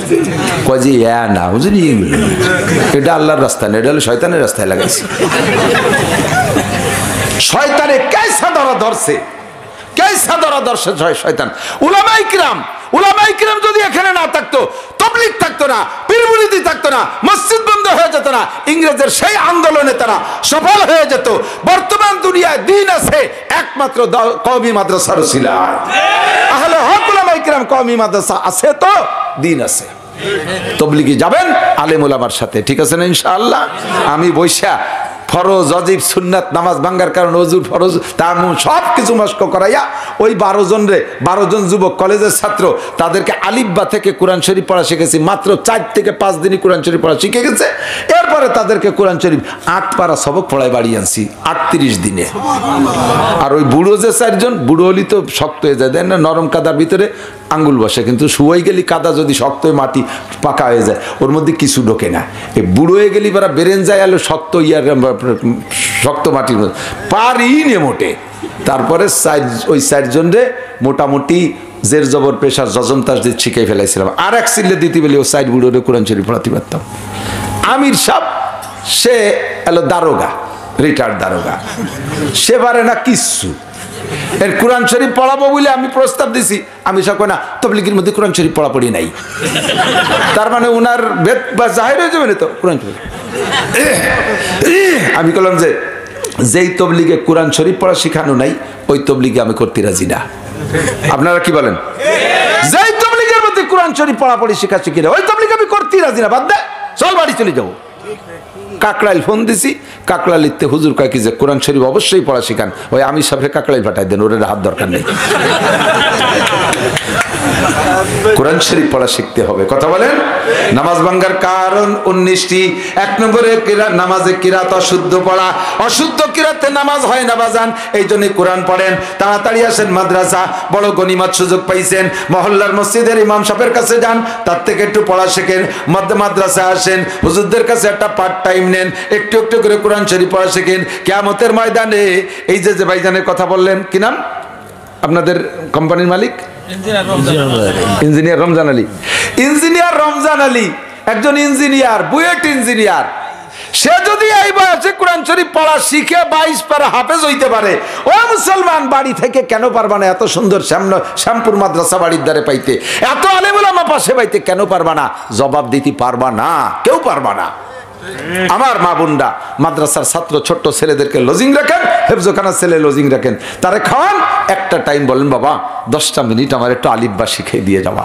কয় যে না হুজুর এটা আল্লাহর রাস্তা না, এটা হলো শয়তানের রাস্তায় লাগাইছি। শয়তানে কেসা ধরা ধরছে, কেসা ধরা ধরছে শয়তান। উলামায়ে কিরাম যদি এখানে না থাকতো, তাবলীগ থাকতো না, পীরমুরিদি থাকতো না, মসজিদ বন্ধ হয়ে যেত না, ইংরেজের সেই আন্দোলনে তারা সফল হয়ে যেত। বর্তমান দুনিয়ায় দিন আছে একমাত্র কওমি মাদ্রাসার উসিলায়। আহলে হক উলামায়ে কিরাম কওমি মাদ্রাসা আছে তো দিন আছে। তাবলীগে যাবেন আলেম ওলামার সাথে, ঠিক আছে না ইনশাআল্লাহ? আমি বৈশা ফরজ ওয়াজিব সুন্নাত নামাজ ভাঙ্গার কারণে ওযু ফরজ তায়াম্মুম সব কিছু মস্ক করাইয়া ওই 12 জন যুবক কলেজের ছাত্র, তাদেরকে আলিফ বা থেকে কোরআন শরীফ পড়া শিখেছি। মাত্র 4 থেকে 5 দিনই কোরআন শরীফ পড়া শিখে গেছে। এরপরে তাদেরকে কোরআন শরীফ 8 পারা সবক পড়ায় বাড়ি আনছি 38 দিনে। আর ওই বুড়ো যে 4 জন, বুড়ো হলি তো শক্ত হয়ে যায়, দেন না, নরম কাদার ভিতরে আঙ্গুল বসে, কিন্তু শুয়াই গেলি কাদা যদি শক্ত হয়ে মাটি পাকা হয়ে যায় ওর মধ্যে কিছু ঢোকে না। এই বুড়ো হয়ে গেলি বারা বেরেন যায় আলো শক্ত শক্ত মাটির মধ্যে পারি নে মোটে। তারপরে ওই 4 জন রে মোটামুটি জের জবর পেশার জজম তাসদিদ শিখে ফেলাইছিলাম। আর এক সিলে দিতে বলে ও 4 বুড়ো রে কোরআন শরীফ পড়াতে পারতাম। আমির সাহেব সে এলো দারোগা, রিটায়ার্ড দারোগা, সে পারে না কিচ্ছু। এর কোরআন শরীফ পড়াবো বলে আমি প্রস্তাব দিছি, আমি সব না তাবলীগের মধ্যে কোরআন শরীফ পড়াপড়ি নাই। তার মানে উনার বেদ বা জাহির হয়ে যাবে না তো কোরআন শরীফ। আমি বললাম যে যেই তাবলীগে কোরআন শরীফ পড়া শেখানো নাই ওই তাবলীগে আমি করতে রাজি না। আপনারা কি বলেন? যেই তাবলীগের মধ্যে কোরআন শরীফ পড়াপড়ি শেখাচ্ছি কিনা ওই তাবলীগে আমি করতে রাজি না, বাদ দে, চল বাড়ি চলে যাবো। কাকরাইল ফোন দিছি, কাকরাইলিতে হুজুর কয় কি যে কোরআন শরীফ অবশ্যই পড়া শিখান, ওই আমি সাহেবকে কাকরাইল পাঠাই দেন, ওর হাত দরকার নেই। কোরআন শরীফ পড়া শিখতে হবে, কথা বলেন। নামাজ ভাঙ্গার কারণ 19টি। 1 নম্বরে নামাজে কিরাত অশুদ্ধ পড়া, অশুদ্ধ কিরাতে নামাজ হয় না বাজান, এই জন্য কোরআন পড়েন। তাড়াতাড়ি আসেন মাদ্রাসা, বড় গনিমত সুযোগ পাইছেন। মহল্লার মসজিদের ইমাম সাহেবের কাছে যান, তার থেকে একটু পড়া শেখেন। মাদ্রাসা আসেন, হুজুরদের কাছে একটা পার্ট টাইম নেন, একটু একটু করে কোরআন শরীফ পড়া শেখেন। কিয়ামতের ময়দানে এই যে ভাইজানের কথা বললেন, কি নাম আপনাদের কোম্পানির মালিক? ইঞ্জিনিয়ার রমজান আলী। ইঞ্জিনিয়ার রমজান আলী একজন ইঞ্জিনিয়ার, বুয়েট ইঞ্জিনিয়ার। সে যদি এই বয়সে কোরআন শরীফ পড়া শিখে 22 পারা হাফেজ হইতে পারে, ও মুসলমান বাড়ি থেকে কেন পারবা না? এত সুন্দর শ্যামপুর মাদ্রাসা বাড়ির দ্বারে পাইতে, এত আলেম ওলামা পাশে পাইতে কেন পারবা না? জবাব দিতে পারবা না, কেউ পারবা না। আমার মা বোনরা মাদ্রাসার ছাত্র ছোট্ট ছেলেদেরকে লজিং রাখেন, হেফজখানার ছেলে লজিং রাখেন, তারে খাওয়ান। একটা টাইম বলেন বাবা 10টা মিনিট আমার একটু আলিফ বা শিখিয়ে দিয়ে যাওয়া,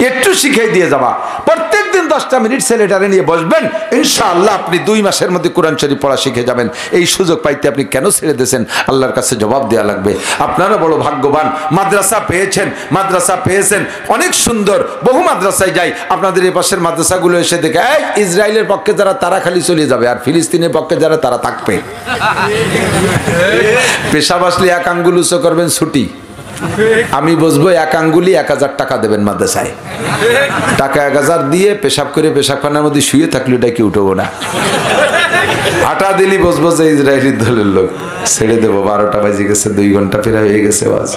একটু শিখিয়ে দিয়ে যাওয়া। প্রত্যেক দিন 10টা মিনিট ছেলেটারে নিয়ে বসবেন, ইনশাআল্লাহ আপনি 2 মাসের মধ্যে কোরআন শরীফ পড়া শিখে যাবেন। এই সুযোগ পাইতে আপনি কেন ছেড়ে দিয়েছেন? আল্লাহর কাছে জবাব দেওয়া লাগবে। আপনারা বড় ভাগ্যবান, মাদ্রাসা পেয়েছেন, অনেক সুন্দর। বহু মাদ্রাসায় যাই, আপনাদের এই পাশের মাদ্রাসাগুলো এসে দেখে ইসরায়েলের পক্ষে যারা তারা খালি চলে যাবে, আর ফিলিস্তিনের পক্ষে যারা তারা থাকবে। পেশা বসলে 1 আঙ্গুল উঁচু করবেন ছুটি, আমি বসবো 1 আঙ্গুলি 1000 টাকা দেবেন মাদ্রাসায়। টাকা 1000 দিয়ে পেশাব করে পেশাবখানার মধ্যে শুয়ে থাকলে ওটা কি উঠবো না, হাঁটা দিলি বসবো যে ইসরায়েলি দলের লোক। ছেড়ে দেবো, 12টা বাজে গেছে, 2 ঘন্টা ফেরা হয়ে গেছে, বাস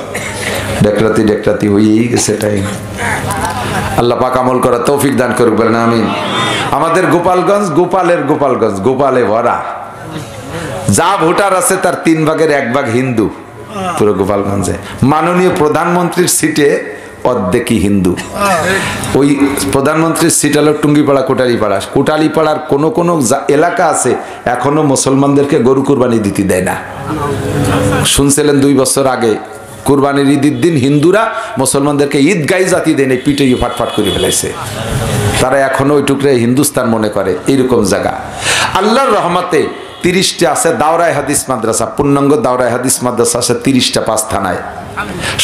ডেকরাতি হয়েই গেছে টাইম। আল্লাহ পাক আমল করা তৌফিক দান করবেন, আমিন। আমাদের গোপালগঞ্জ গোপালে ভরা। যা ভোটার আছে তার 3 ভাগের 1 ভাগ হিন্দু পুরো গোপালগঞ্জে। মাননীয় প্রধানমন্ত্রীর সিটে অর্ধেকই হিন্দু। ওই প্রধানমন্ত্রীর সিট হলো টুঙ্গিপাড়া, কোটালীপাড়ার কোন এলাকা আছে এখনো মুসলমানদেরকে গরু কুরবানি দিতে দেয় না। শুনছিলেন 2 বছর আগে কুরবানির ঈদের দিন হিন্দুরা মুসলমানদেরকে ঈদগাই জাতি দেন এই পিঠে ফাটফাট করে ফেলাইছে। তারা এখনো ওই টুকরে হিন্দুস্তান মনে করে, এইরকম জায়গা। আল্লাহর রহমতে 30টা আছে দাওরায়ে হাদিস মাদ্রাসা, পূর্ণাঙ্গ দাওরায়ে হাদিস মাদ্রাসা আছে 30টা 5 থানায়,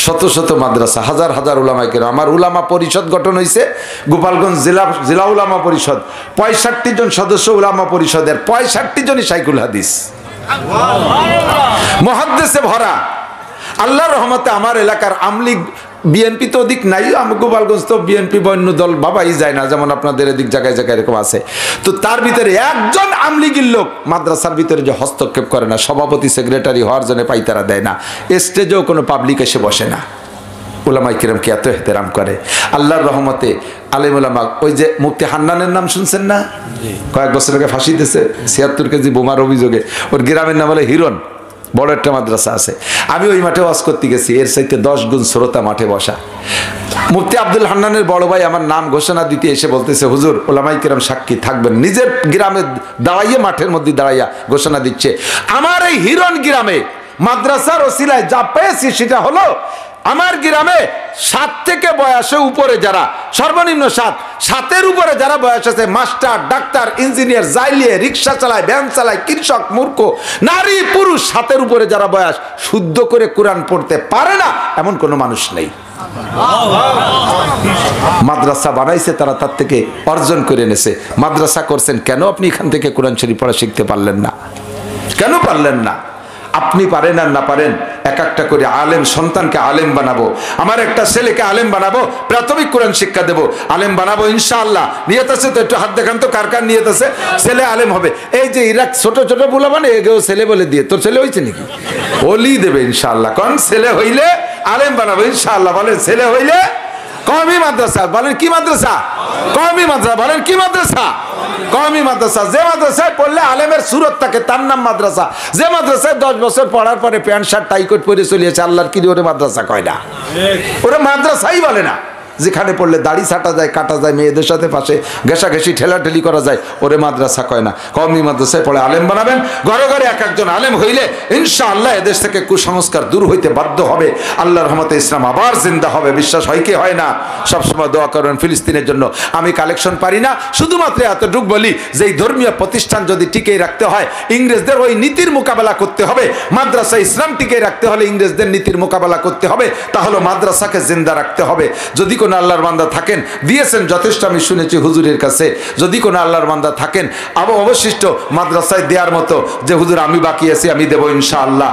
শত শত মাদ্রাসা, হাজার হাজার উলামায়ে কেরাম। আমার উলামা পরিষদ গঠন হয়েছে গোপালগঞ্জ জেলা উলামা পরিষদ, 65 জন সদস্য উলামা পরিষদের, 65 জনই শাইখুল হাদিস, মুহাদ্দিসে ভরা। আল্লাহর রহমতে আমার এলাকার আমলিগ বিএনপি তো অধিক নাই, আমি গোপালগঞ্জ তো বিএনপি বন্য দল ভাবাই যায় না, যেমন আপনাদের এদিক জায়গায় জায়গায় এরকম আছে। তো তার ভিতরে একজন আমলিগের লোক মাদ্রাসার ভিতরে যে হস্তক্ষেপ করে না, সভাপতি সেক্রেটারি হওয়ার জন্য পাইতারা দেয় না, স্টেজেও কোনো পাবলিক এসে বসে না, উলামায়ে কিরামকে এত এহতেরাম করে। আল্লাহর রহমতে আলেম উলামা, ওই যে মুফতি হান্নানের নাম শুনছেন না, কয়েক বছর আগে ফাঁসি দিয়েছে 76 কেজি বোমার অভিযোগে, ওর গ্রামের নাম হলো হিরণ, বড় একটা মাদ্রাসা আছে। আমি ওই মাঠে ওয়াজ করতে গেছি, এর চাইতে 10 গুণ শ্রোতা মাঠে বসা। মুফতি আব্দুল হান্নানের বড় ভাই আমার নাম ঘোষণা দিতে এসে বলতেছে, হুজুর উলামায়ে কিরাম সাক্ষী থাকবেন, নিজের গ্রামে দাঁড়াইয়ে মাঠের মধ্যে দাঁড়াইয়া ঘোষণা দিচ্ছে, আমার এই হিরণ গ্রামে মাদ্রাসার ওসিলায় যা পেয়েছি সেটা হলো আমার গ্রামে 7 থেকে বয়সে উপরে যারা, সর্বনিম্ন 7-এর উপরে যারা বয়স আছে, মাস্টার, ডাক্তার, ইঞ্জিনিয়ার, জাইলিয়ে, রিক্সা চালায়, ভ্যান চালায়, কৃষক, মূর্খ, নারী, পুরুষ, 7-এর উপরে যারা বয়স শুদ্ধ করে কোরআন পড়তে পারে না এমন কোনো মানুষ নেই। মাদ্রাসা বানাইছে তারা, তার থেকে অর্জন করে এনেছে। মাদ্রাসা করছেন কেন? আপনি এখান থেকে কোরআন শরীফ পড়া শিখতে পারলেন না, কেন পারলেন না? আপনি পারেন আর না পারেন, এক একটা করে আলেম সন্তানকে আলেম বানাবো, আমার একটা ছেলেকে আলেম বানাবো, প্রাথমিক কোরআন শিক্ষা দেবো, আলেম বানাবো ইনশাআল্লাহ। নিয়ত আছে তো? একটু হাত দেখান তো কার কার নিয়ত আছে ছেলে আলেম হবে। এই যে ইরাক ছোট ছোট বুলা মানে এগেও ছেলে বলে দিয়ে, তোর ছেলে হয়েছে নাকি? ওলি দেবে ইনশাআল্লাহ। কোন ছেলে হইলে আলেম বানাবো ইনশাআল্লাহ। বলেন ছেলে হইলে কওমি মাদ্রাসা। বলেন কি মাদ্রাসা? কওমি মাদ্রাসা। বলেন কি মাদ্রাসা? কওমি মাদ্রাসা। যে মাদ্রাসায় পড়লে আলেমের সুরত থাকে তার নাম মাদ্রাসা। যে মাদ্রাসায় 10 বছর পড়ার পরে প্যান্ট শার্ট টাই কোট পরে চলিয়েছে, আল্লাহর কি ওরে মাদ্রাসা কয় না, ওরা মাদ্রাসাই বলে না। যেখানে পড়লে দাড়ি ছাটা যায়, কাটা যায়, মেয়েদের সাথে পাশে ঘেঁষাঘেঁষি ঠেলাঠেলি করা যায়, ওরে মাদ্রাসা কয় না। কওমি মাদ্রাসায় পড়ে আলেম বানাবেন, ঘরে ঘরে এক একজন আলেম হইলে ইনশাআল্লাহ এদেশ থেকে কুসংস্কার দূর হইতে বাধ্য হবে। আল্লাহর রহমতে ইসলাম আবার জিন্দা হবে। বিশ্বাস হয় কি হয় না? সবসময় দোয়া করবেন ফিলিস্তিনের জন্য। আমি কালেকশন পারি না, শুধুমাত্র এতটুকু বলি যে এই ধর্মীয় প্রতিষ্ঠান যদি টিকে রাখতে হয়, ইংরেজদের ওই নীতির মোকাবেলা করতে হবে। মাদ্রাসা ইসলাম টিকে রাখতে হলে ইংরেজদের নীতির মোকাবেলা করতে হবে, তাহলে মাদ্রাসাকে জিন্দা রাখতে হবে। যদি কোনো আল্লাহর বান্দা থাকেন, দিয়েছেন যথেষ্ট আমি শুনেছি হুজুরের কাছে, যদি কোনো আল্লাহর বান্দা থাকেন আবার অবশিষ্ট মাদ্রাসায় দেওয়ার মতো যে হুজুর আমি বাকি আছি আমি দেবো ইনশাআল্লাহ।